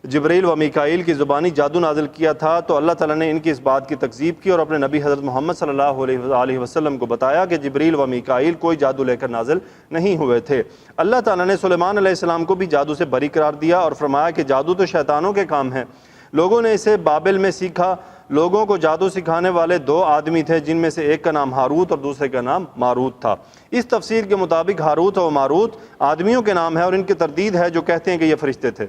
جبریل و میکائیل کی زبانی جادو نازل کیا تھا، تو اللہ تعالیٰ نے ان کی اس بات کی تکذیب کی اور اپنے نبی حضرت محمد صلی اللہ علیہ وسلم کو بتایا کہ جبریل و میکائیل کوئی جادو لے کر نازل نہیں ہوئے تھے۔ اللہ تعالیٰ نے سلیمان علیہ السلام کو بھی جادو سے بری قرار دیا اور فرمایا کہ جادو تو شیطانوں کے کام ہیں، لوگوں نے اسے بابل میں سیکھا۔ لوگوں کو جادو سکھانے والے 2 آدمی تھے، جن میں سے ایک کا نام ہاروت اور دوسرے کا نام ماروت تھا۔ اس تفسیر کے مطابق ہاروت اور ماروت آدمیوں کے نام ہے اور ان کی تردید ہے جو کہتے ہیں کہ یہ فرشتے تھے۔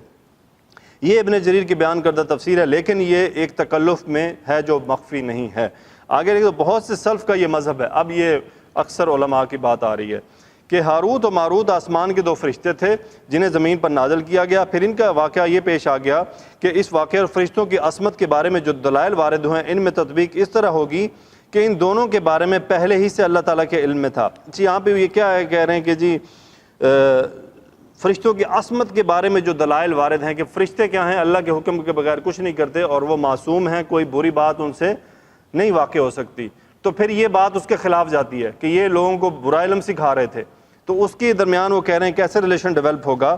یہ ابن جریر کی بیان کردہ تفسیر ہے، لیکن یہ ایک تکلف میں ہے جو مخفی نہیں ہے۔ آگے دیکھو بہت سے سلف کا یہ مذہب ہے، اب یہ اکثر علماء کی بات آ رہی ہے کہ ہاروت و ماروت آسمان کے 2 فرشتے تھے جنہیں زمین پر نازل کیا گیا۔ پھر ان کا واقعہ یہ پیش آ گیا کہ اس واقعے اور فرشتوں کی عصمت کے بارے میں جو دلائل وارد ہوئے ہیں ان میں تطبیق اس طرح ہوگی کہ ان دونوں کے بارے میں پہلے ہی سے اللہ تعالیٰ کے علم میں تھا۔ جی یہاں پہ یہ کیا ہے، کہہ رہے ہیں کہ جی فرشتوں کی عصمت کے بارے میں جو دلائل وارد ہیں کہ فرشتے کیا ہیں، اللہ کے حکم کے بغیر کچھ نہیں کرتے اور وہ معصوم ہیں، کوئی بری بات ان سے نہیں واقع ہو سکتی، تو پھر یہ بات اس کے خلاف جاتی ہے کہ یہ لوگوں کو برا علم سکھا رہے تھے۔ تو اس کے درمیان وہ کہہ رہے ہیں کیسے ریلیشن ڈیولپ ہوگا،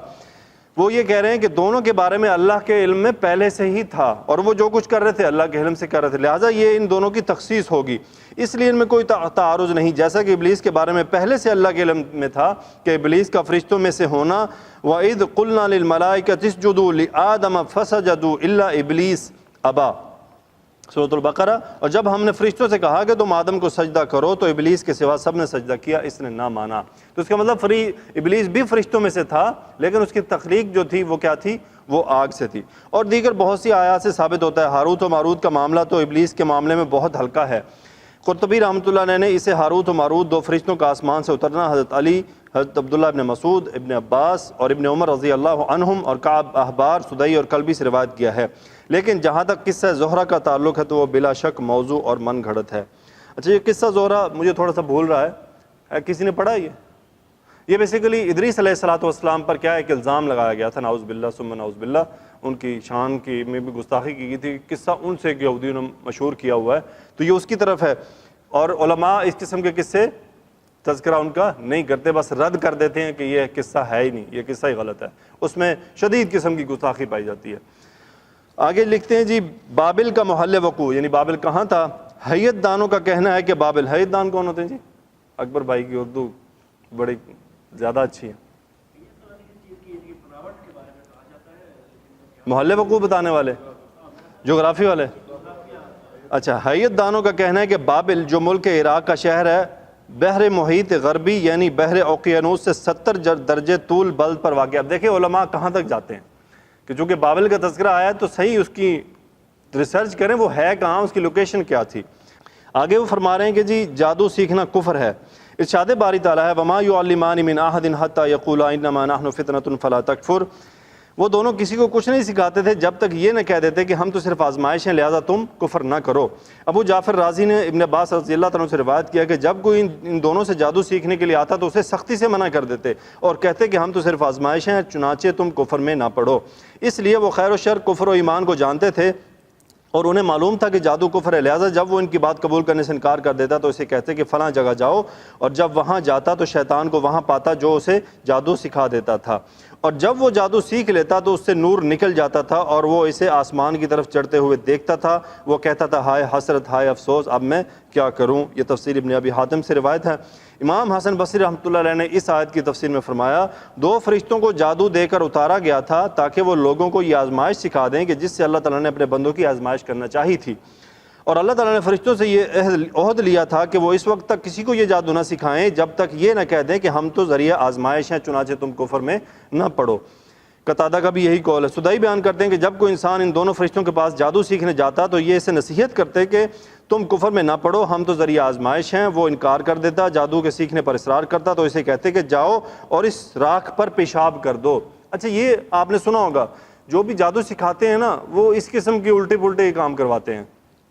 وہ یہ کہہ رہے ہیں کہ دونوں کے بارے میں اللہ کے علم میں پہلے سے ہی تھا اور وہ جو کچھ کر رہے تھے اللہ کے علم سے کر رہے تھے، لہٰذا یہ ان دونوں کی تخصیص ہوگی، اس لیے ان میں کوئی تعارض نہیں۔ جیسا کہ ابلیس کے بارے میں پہلے سے اللہ کے علم میں تھا کہ ابلیس کا فرشتوں میں سے ہونا، وَإِذْ قُلْنَا لِلْمَلَائِكَةِ اسْجُدُوا لِآدَمَ فَسَجَدُوا إِلَّا إِبْلِيسَ أَبَى، سورۃ البقرہ۔ اور جب ہم نے فرشتوں سے کہا کہ تم آدم کو سجدہ کرو تو ابلیس کے سوا سب نے سجدہ کیا، اس نے نہ مانا۔ تو اس کا مطلب ابلیس بھی فرشتوں میں سے تھا، لیکن اس کی تخلیق جو تھی وہ کیا تھی، وہ آگ سے تھی۔ اور دیگر بہت سی آیات سے ثابت ہوتا ہے ہاروت و ماروت کا معاملہ تو ابلیس کے معاملے میں بہت ہلکا ہے۔ قرطبی رحمۃ اللہ علیہ نے اسے ہاروت و ماروت 2 فرشتوں کا آسمان سے اترنا حضرت علی، حضرت عبداللہ ابن مسعود، ابن عباس اور ابن عمر رضی اللہ عنہم اور کعب احبار، سدئی اور کلبی سے روایت کیا ہے، لیکن جہاں تک قصہ زہرہ کا تعلق ہے تو وہ بلا شک موضوع اور من گھڑت ہے۔ اچھا، یہ قصہ زہرہ مجھے تھوڑا سا بھول رہا ہے، کسی نے پڑھا یہ بیسیکلی ادریس علیہ السلام پر کیا ایک الزام لگایا گیا تھا، نعوذ باللہ ثم نعوذ باللہ، ان کی شان کی میں بھی گستاخی کی گئی تھی، قصہ ان سے ایک یہودیوں نے مشہور کیا ہوا ہے، تو یہ اس کی طرف ہے، اور علماء اس قسم کے قصے تذکرہ ان کا نہیں کرتے، بس رد کر دیتے ہیں کہ یہ قصہ ہے ہی نہیں، یہ قصہ ہی غلط ہے، اس میں شدید قسم کی گستاخی پائی جاتی ہے۔ آگے لکھتے ہیں جی بابل کا محل وقوع، یعنی بابل کہاں تھا؟ حیت دانوں کا کہنا ہے کہ بابل، حیت دان کون ہوتے ہیں جی؟ اکبر بھائی کی اردو بڑی زیادہ اچھی ہے۔ محل وقوع بتانے والے، جغرافی والے، اچھا، حیت دانوں کا کہنا ہے کہ بابل جو ملک عراق کا شہر ہے، بحر محیط غربی یعنی بحر اوقیانوس سے 70 درجے طول بلد پر واقع۔ اب دیکھیں علماء کہاں تک جاتے ہیں کہ چونکہ بابل کا تذکرہ آیا تو صحیح اس کی ریسرچ کریں وہ ہے کہاں، اس کی لوکیشن کیا تھی۔ آگے وہ فرما رہے ہیں کہ جی جادو سیکھنا کفر ہے۔ ارشاد باری تعالیٰ ہے وَمَا يُعَلِّمَانِ مِنْ أَحَدٍ حَتَّى يَقُولَا إِنَّمَا نَحْنُ فِتْنَةٌ فَلَا تَكْفُرْ، وہ دونوں کسی کو کچھ نہیں سکھاتے تھے جب تک یہ نہ کہہ دیتے کہ ہم تو صرف آزمائش ہیں لہذا تم کفر نہ کرو۔ ابو جعفر رازی نے ابن عباس رضی اللہ عنہ سے روایت کیا کہ جب کوئی ان دونوں سے جادو سیکھنے کے لیے آتا تو اسے سختی سے منع کر دیتے اور کہتے کہ ہم تو صرف آزمائش ہیں، چنانچہ تم کفر میں نہ پڑو۔ اس لیے وہ خیر و شر، کفر و ایمان کو جانتے تھے، اور انہیں معلوم تھا کہ جادو کفر ہے، لہٰذا جب وہ ان کی بات قبول کرنے سے انکار کر دیتا تو اسے کہتے کہ فلاں جگہ جاؤ، اور جب وہاں جاتا تو شیطان کو وہاں پاتا جو اسے جادو سکھا دیتا تھا، اور جب وہ جادو سیکھ لیتا تو اس سے نور نکل جاتا تھا اور وہ اسے آسمان کی طرف چڑھتے ہوئے دیکھتا تھا۔ وہ کہتا تھا ہائے حسرت، ہائے افسوس، اب میں کیا کروں۔ یہ تفسیر ابن ابی حاتم سے روایت ہے۔ امام حسن بصری رحمۃ اللہ علیہ نے اس آیت کی تفسیر میں فرمایا 2 فرشتوں کو جادو دے کر اتارا گیا تھا تاکہ وہ لوگوں کو یہ آزمائش سکھا دیں کہ جس سے اللہ تعالیٰ نے اپنے بندوں کی آزمائش کرنا چاہی تھی، اور اللہ تعالیٰ نے فرشتوں سے یہ عہد لیا تھا کہ وہ اس وقت تک کسی کو یہ جادو نہ سکھائیں جب تک یہ نہ کہہ دیں کہ ہم تو ذریعہ آزمائش ہیں، چنانچہ تم کفر میں نہ پڑو۔ قتادہ کا بھی یہی قول ہے۔ سدائی بیان کرتے ہیں کہ جب کوئی انسان ان دونوں فرشتوں کے پاس جادو سیکھنے جاتا تو یہ اسے نصیحت کرتے کہ تم کفر میں نہ پڑو، ہم تو ذریعہ آزمائش ہیں۔ وہ انکار کر دیتا، جادو کے سیکھنے پر اصرار کرتا تو اسے کہتے کہ جاؤ اور اس راکھ پر پیشاب کر دو۔ اچھا، یہ آپ نے سنا ہوگا جو بھی جادو سکھاتے ہیں نا وہ اس قسم کے الٹے پلٹے کام کرواتے ہیں۔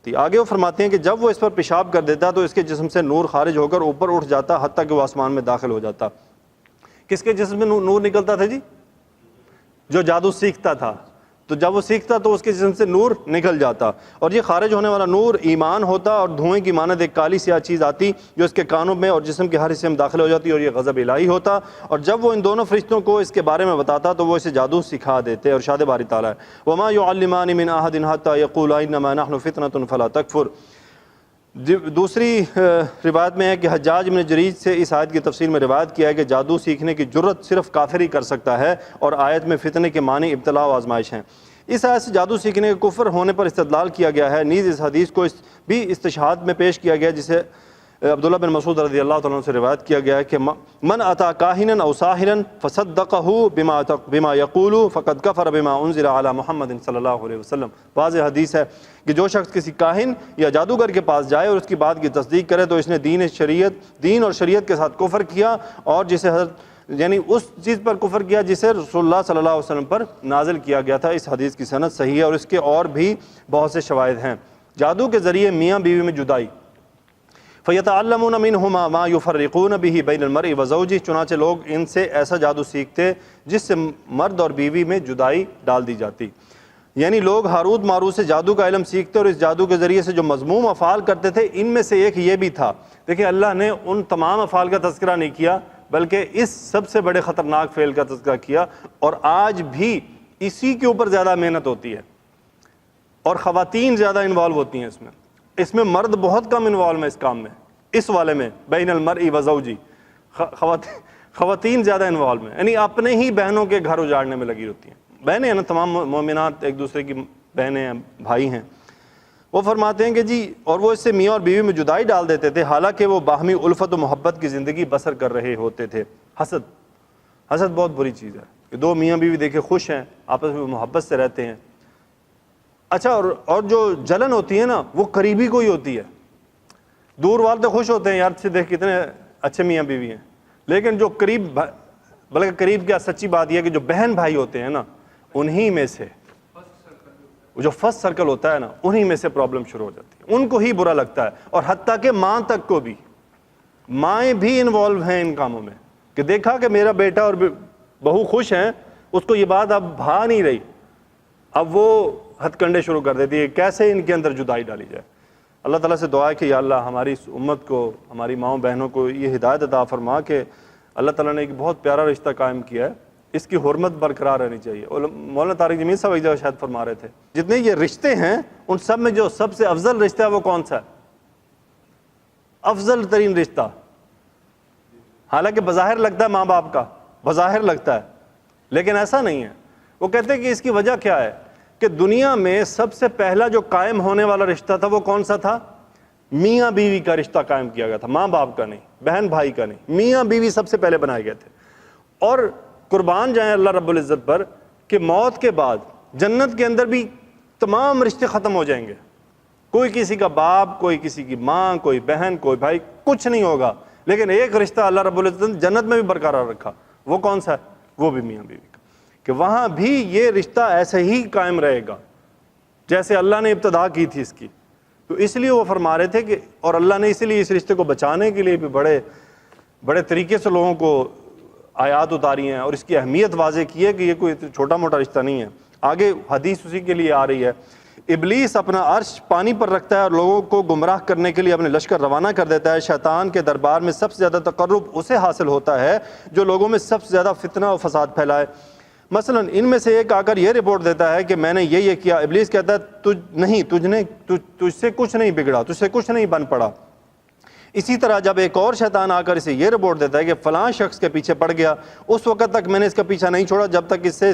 آگے وہ فرماتے ہیں کہ جب وہ اس پر پیشاب کر دیتا تو اس کے جسم سے نور خارج ہو کر اوپر اٹھ جاتا حتیٰ کہ وہ آسمان میں داخل ہو جاتا۔ کس کے جسم میں نور نکلتا تھا جی؟ جو جادو سیکھتا تھا۔ تو جب وہ سیکھتا تو اس کے جسم سے نور نکل جاتا، اور یہ خارج ہونے والا نور ایمان ہوتا اور دھوئیں کی مانند ایک کالی سیاہ چیز آتی جو اس کے کانوں میں اور جسم کے ہر حصے میں داخل ہو جاتی، اور یہ غضب الہی ہوتا۔ اور جب وہ ان دونوں فرشتوں کو اس کے بارے میں بتاتا تو وہ اسے جادو سکھا دیتے۔ اور ارشاد باری تعالیٰ ہے وَمَا يُعَلِّمَانِ مِنْ أَحَدٍ حَتَّى يَقُولَا إِنَّمَا نَحْنُ فِتْنَةٌ فَلَا تَكْفُرْ۔ دوسری روایت میں ہے کہ حجاج بن جریج سے اس آیت کی تفسیر میں روایت کیا ہے کہ جادو سیکھنے کی جرت صرف کافر ہی کر سکتا ہے، اور آیت میں فتنے کے معنی ابتلاء و آزمائش ہیں۔ اس آیت سے جادو سیکھنے کے کفر ہونے پر استدلال کیا گیا ہے۔ نیز اس حدیث کو بھی استشہاد میں پیش کیا گیا جسے عبداللہ بن مسعود رضی اللہ تعالیٰ عنہ سے روایت کیا گیا ہے کہ من اتا کاہنا او ساحرا فصدقه بما یقول فقد کفر بما انزل علی محمد صلی اللہ علیہ وسلم۔ واضح حدیث ہے کہ جو شخص کسی کاہن یا جادوگر کے پاس جائے اور اس کی بات کی تصدیق کرے تو اس نے دین اور شریعت کے ساتھ کفر کیا، اور جسے یعنی اس چیز پر کفر کیا جسے رسول اللہ صلی اللہ علیہ وسلم پر نازل کیا گیا تھا۔ اس حدیث کی سند صحیح ہے اور اس کے اور بھی بہت سے شواہد ہیں۔ جادو کے ذریعے میاں بیوی میں جدائی، فَيَتَعَلَّمُونَ مِنْهُمَا مَا يُفَرِّقُونَ بِهِ بَيْنَ الْمَرْءِ وَزَوْجِهِ، چنانچہ لوگ ان سے ایسا جادو سیکھتے جس سے مرد اور بیوی میں جدائی ڈال دی جاتی۔ یعنی لوگ ہاروت ماروت سے جادو کا علم سیکھتے اور اس جادو کے ذریعے سے جو مذموم افعال کرتے تھے ان میں سے ایک یہ بھی تھا۔ دیکھیں اللہ نے ان تمام افعال کا تذکرہ نہیں کیا بلکہ اس سب سے بڑے خطرناک فعل کا تذکرہ کیا، اور آج بھی اسی کے اوپر زیادہ محنت ہوتی ہے اور خواتین زیادہ انوالو ہوتی ہیں اس میں مرد بہت کم انوالو ہے اس کام میں، اس والے میں بین المرء وزوجی خواتین زیادہ انوالو ہیں، یعنی اپنے ہی بہنوں کے گھر اجاڑنے میں لگی ہوتی ہیں۔ بہنیں ہیں نا، تمام مومنات ایک دوسرے کی بہنیں ہیں، بھائی ہیں۔ وہ فرماتے ہیں کہ جی اور وہ اس سے میاں اور بیوی میں جدائی ڈال دیتے تھے حالانکہ وہ باہمی الفت و محبت کی زندگی بسر کر رہے ہوتے تھے۔ حسد بہت بری چیز ہے کہ 2 میاں بیوی دیکھے خوش ہیں، آپس میں محبت سے رہتے ہیں۔ اچھا، اور جو جلن ہوتی ہے نا وہ قریبی کو ہی ہوتی ہے۔ دور والے تو خوش ہوتے ہیں یار سے دیکھ کتنے اچھے میاں بیوی ہیں، لیکن جو قریب، بلکہ قریب کیا سچی بات یہ ہے کہ جو بہن بھائی ہوتے ہیں نا انہی میں سے جو فرسٹ سرکل ہوتا ہے نا انہی میں سے پرابلم شروع ہو جاتی ہے، ان کو ہی برا لگتا ہے، اور حتیٰ کہ ماں تک کو بھی، مائیں بھی انوالو ہیں ان کاموں میں کہ دیکھا کہ میرا بیٹا اور بہو خوش ہیں، اس کو یہ بات اب بھا نہیں رہی، اب وہ ہتھ کنڈے شروع کر دیتی ہے کیسے ان کے اندر جدائی ڈالی جائے۔ اللہ تعالیٰ سے دعا ہے کہ یا اللہ ہماری اس امت کو، ہماری ماؤں بہنوں کو یہ ہدایت عطا فرما کہ اللہ تعالیٰ نے ایک بہت پیارا رشتہ قائم کیا ہے، اس کی حرمت برقرار رہنی چاہیے۔ مولانا طارق جمیل صاحب ایک جگہ شاید فرما رہے تھے جتنے یہ رشتے ہیں ان سب میں جو سب سے افضل رشتہ ہے وہ کون سا ہے؟ افضل ترین رشتہ، حالانکہ بظاہر لگتا ہے ماں باپ کا، بظاہر لگتا ہے لیکن ایسا نہیں ہے۔ وہ کہتے ہیں کہ اس کی وجہ کیا ہے کہ دنیا میں سب سے پہلا جو قائم ہونے والا رشتہ تھا وہ کون سا تھا؟ میاں بیوی کا رشتہ قائم کیا گیا تھا، ماں باپ کا نہیں، بہن بھائی کا نہیں، میاں بیوی سب سے پہلے بنائے گئے تھے۔ اور قربان جائیں اللہ رب العزت پر کہ موت کے بعد جنت کے اندر بھی تمام رشتے ختم ہو جائیں گے، کوئی کسی کا باپ، کوئی کسی کی ماں، کوئی بہن، کوئی بھائی، کچھ نہیں ہوگا، لیکن ایک رشتہ اللہ رب العزت نے جنت میں بھی برقرار رکھا، وہ کون سا ہے؟ وہ بھی میاں بیوی کا، کہ وہاں بھی یہ رشتہ ایسے ہی قائم رہے گا جیسے اللہ نے ابتدا کی تھی اس کی۔ تو اس لیے وہ فرما رہے تھے کہ اور اللہ نے اسی لیے اس رشتے کو بچانے کے لیے بھی بڑے طریقے سے لوگوں کو آیات اتاری ہیں اور اس کی اہمیت واضح کی ہے کہ یہ کوئی چھوٹا موٹا رشتہ نہیں ہے۔ آگے حدیث اسی کے لیے آ رہی ہے۔ ابلیس اپنا عرش پانی پر رکھتا ہے اور لوگوں کو گمراہ کرنے کے لیے اپنے لشکر روانہ کر دیتا ہے۔ شیطان کے دربار میں سب سے زیادہ تقرب اسے حاصل ہوتا ہے جو لوگوں میں سب سے زیادہ فتنہ و فساد پھیلائے۔ مثلا ان میں سے ایک آ کر یہ رپورٹ دیتا ہے کہ میں نے یہ کیا، ابلیس کہتا ہے تجھ سے کچھ نہیں بگڑا، تجھ سے کچھ نہیں بن پڑا۔ اسی طرح جب ایک اور شیطان آ کر اسے یہ رپورٹ دیتا ہے کہ فلاں شخص کے پیچھے پڑ گیا، اس وقت تک میں نے اس کا پیچھا نہیں چھوڑا جب تک اس سے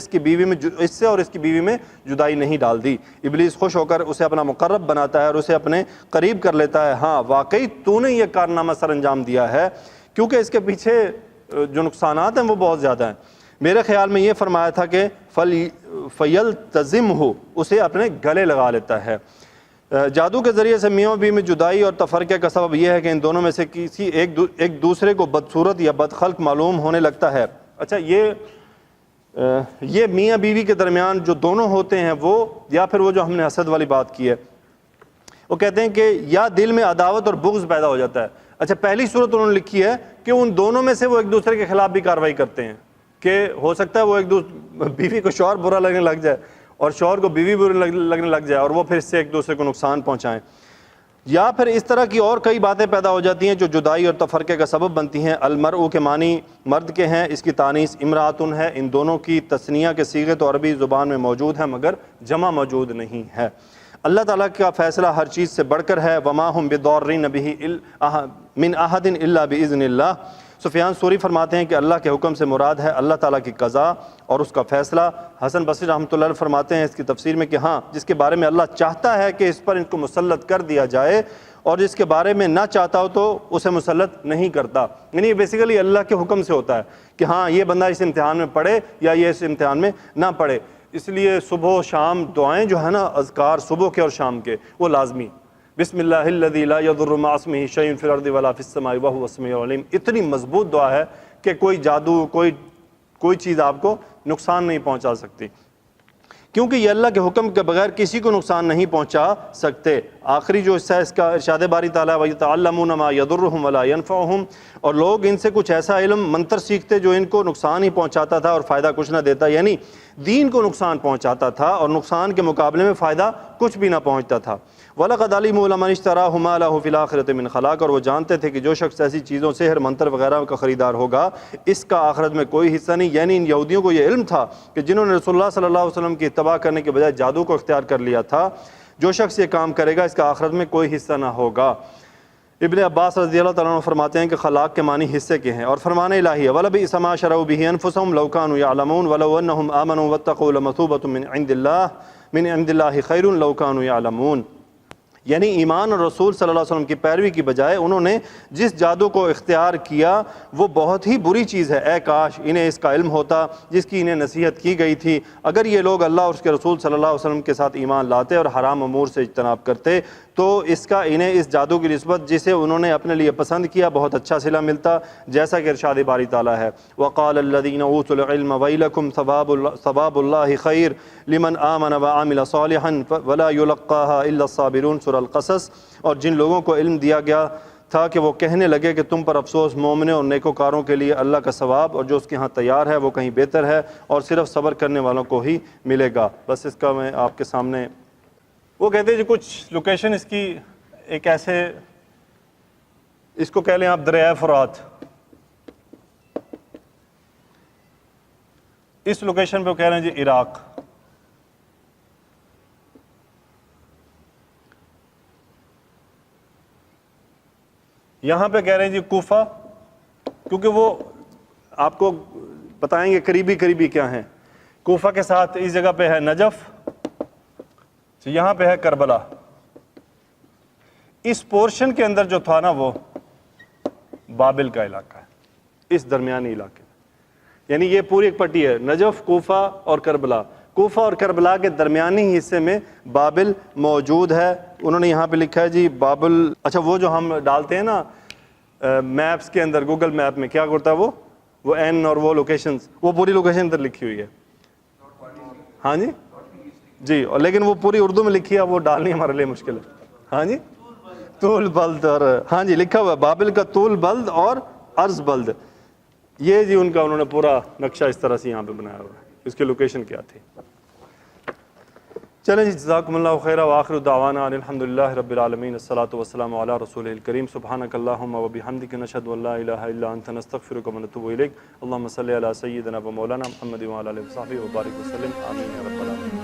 اور اس کی بیوی میں جدائی نہیں ڈال دی۔ ابلیس خوش ہو کر اسے اپنا مقرب بناتا ہے اور اسے اپنے قریب کر لیتا ہے۔ ہاں واقعی تو نے یہ کارنامہ سر انجام دیا ہے، کیونکہ اس کے پیچھے جو نقصانات ہیں وہ بہت زیادہ ہیں۔ میرے خیال میں یہ فرمایا تھا کہ فَيَلْتَزِمْهُ، اسے اپنے گلے لگا لیتا ہے۔ جادو کے ذریعے سے میاں بیوی میں جدائی اور تفرقے کا سبب یہ ہے کہ ان دونوں میں سے کسی ایک دوسرے کو بدصورت یا بدخلق معلوم ہونے لگتا ہے۔ اچھا یہ میاں بیوی کے درمیان جو دونوں ہوتے ہیں وہ، یا پھر وہ جو ہم نے حسد والی بات کی ہے، وہ کہتے ہیں کہ یا دل میں عداوت اور بغض پیدا ہو جاتا ہے۔ اچھا پہلی صورت انہوں نے لکھی ہے کہ ان دونوں میں سے وہ ایک دوسرے کے خلاف بھی کارروائی کرتے ہیں، کہ ہو سکتا ہے وہ بیوی کو شوہر برا لگنے لگ جائے اور شوہر کو بیوی برا لگنے لگ جائے اور وہ پھر اس سے ایک دوسرے کو نقصان پہنچائیں، یا پھر اس طرح کی اور کئی باتیں پیدا ہو جاتی ہیں جو جدائی اور تفرقے کا سبب بنتی ہیں۔ المرء کے معنی مرد کے ہیں، اس کی تانیث امراتن ہے۔ ان دونوں کی تثنیہ کے صیغے تو عربی زبان میں موجود ہیں مگر جمع موجود نہیں ہے۔ اللہ تعالیٰ کا فیصلہ ہر چیز سے بڑھ کر ہے۔ وما ہم بضارین بہ من احد الا باذن اللہ۔ سفیان ثوری فرماتے ہیں کہ اللہ کے حکم سے مراد ہے اللہ تعالیٰ کی قضا اور اس کا فیصلہ۔ حسن بصری رحمۃ اللہ علیہ فرماتے ہیں اس کی تفسیر میں کہ ہاں، جس کے بارے میں اللہ چاہتا ہے کہ اس پر ان کو مسلط کر دیا جائے اور جس کے بارے میں نہ چاہتا ہو تو اسے مسلط نہیں کرتا۔ یعنی بیسیکلی اللہ کے حکم سے ہوتا ہے کہ ہاں یہ بندہ اس امتحان میں پڑھے یا یہ اس امتحان میں نہ پڑھے۔ اس لیے صبح و شام دعائیں جو ہے نا، اذکار صبح کے اور شام کے، وہ لازمی۔ بسم اللہ الذی لا یضر مع اسمہ شیء فی الارض ولا فی السماء وہو السمیع العلیم، اتنی مضبوط دعا ہے کہ کوئی جادو، کوئی چیز آپ کو نقصان نہیں پہنچا سکتی، کیونکہ یہ اللہ کے حکم کے بغیر کسی کو نقصان نہیں پہنچا سکتے۔ آخری جو حصہ ہے اس کا ارشاد باری تعالیٰ وَيَتَعَلَّمُونَ مَا يَضُرُّهُمْ وَلَا يَنْفَعُهُمْ، اور لوگ ان سے کچھ ایسا علم منتر سیکھتے جو ان کو نقصان ہی پہنچاتا تھا اور فائدہ کچھ نہ دیتا، یعنی دین کو نقصان پہنچاتا تھا اور نقصان کے مقابلے میں فائدہ کچھ بھی نہ پہنچتا تھا۔ وَلَقَدْ عَلِمُوا لَمَنِ اشْتَرَاهُ مَا لَهُ فِي الْآخِرَةِ مِنْ خَلَاقٍ، اور وہ جانتے تھے کہ جو شخص ایسی چیزوں سحر منتر وغیرہ کا خریدار ہوگا اس کا آخرت میں کوئی حصہ نہیں۔ یعنی ان یہودیوں کو یہ علم تھا کہ جنہوں نے رسول اللہ صلی اللہ علیہ وسلم کی اتباع کرنے کے بجائے جادو کو اختیار کر لیا تھا، جو شخص یہ کام کرے گا اس کا آخرت میں کوئی حصہ نہ ہوگا۔ ابن عباس رضی اللہ تعالیٰ عنہ فرماتے ہیں کہ خلاق کے معنی حصے کے ہیں، اور فرمان الہی ہے وَلَبِئْسَ مَا شَرَوْا بِهِ أَنفُسَهُمْ لَوْ كَانُوا يَعْلَمُونَ وَلَوْ أَنَّهُمْ آمَنُوا وَاتَّقُوا لَمَثُوبَةٌ مِّنْ عِندِ اللَّهِ خَيْرٌ لَوْ كَانُوا يَعْلَمُونَ۔ یعنی ایمان اور رسول صلی اللہ علیہ وسلم کی پیروی کی بجائے انہوں نے جس جادو کو اختیار کیا وہ بہت ہی بری چیز ہے۔ اے کاش انہیں اس کا علم ہوتا جس کی انہیں نصیحت کی گئی تھی۔ اگر یہ لوگ اللہ اور اس کے رسول صلی اللہ علیہ وسلم کے ساتھ ایمان لاتے اور حرام امور سے اجتناب کرتے تو اس کا انہیں اس جادو کی نسبت جسے انہوں نے اپنے لیے پسند کیا بہت اچھا صلہ ملتا، جیسا کہ ارشاد باری تعالیٰ ہے وَقَالَ الَّذِينَ أُوتُوا الْعِلْمَ وَيْلَكُمْ ثَوَابُ اللَّهِ خَيْرٌ لِمَنْ آمَنَ وَعَمِلَ صَالِحًا وَلَا يُلَقَّاهَا إِلَّا الصَّابِرُونَ، سورہ القصص۔ اور جن لوگوں کو علم دیا گیا تھا کہ وہ کہنے لگے کہ تم پر افسوس مومنوں اور نیکوکاروں کے لیے اللہ کا ثواب اور جو اس کے ہاں تیار ہے وہ کہیں بہتر ہے اور صرف صبر کرنے والوں کو ہی ملے گا۔ بس اس کا میں آپ کے سامنے، وہ کہتے ہیں جو کچھ لوکیشن اس کی ایک ایسے، اس کو کہہ لیں آپ دریائے فرات، اس لوکیشن پہ وہ کہہ رہے ہیں جی عراق، یہاں پہ کہہ رہے ہیں جی کوفہ، کیونکہ وہ آپ کو بتائیں گے قریبی کیا ہیں۔ کوفہ کے ساتھ اس جگہ پہ ہے نجف، یہاں پہ ہے کربلا۔ اس پورشن کے اندر جو تھا نا وہ بابل کا علاقہ ہے، اس درمیانی علاقے میں، یعنی یہ پوری ایک پٹی ہے، نجف، کوفہ اور کربلا۔ کوفہ اور کربلا کے درمیانی حصے میں بابل موجود ہے۔ انہوں نے یہاں پہ لکھا ہے جی بابل، اچھا وہ جو ہم ڈالتے ہیں نا میپس کے اندر، گوگل میپ میں کیا کرتا ہے وہ این اور وہ لوکیشنز، وہ پوری لوکیشن اندر لکھی ہوئی ہے۔ ہاں جی جی، اور لیکن وہ پوری اردو میں لکھی ہے، وہ ڈالنی ہمارے لیے مشکل ہے۔ ہاں جی، طول بلد، اور ہاں جی لکھا ہوا ہے بابل کا طول بلد اور عرض بلد، یہ جی ان کا انہوں نے پورا نقشہ اس طرح سے یہاں پہ بنایا ہوا ہے، اس کی لوکیشن کیا تھی۔ چلیں جی، جزاکم اللہ خیرہ، وآخر دعوانا ان الحمدللہ رب العالمین، الصلاۃ والسلام علی رسول الکریم، سبحانک اللہم وبحمدک، نشہد ان لا الہ الا انت، نستغفرک ونتوب الیک، اللہم صلی علی سیدنا و مولانا محمد وعلی آلہ وصحبہ وبارک وسلم، آمین یا رب العالمین۔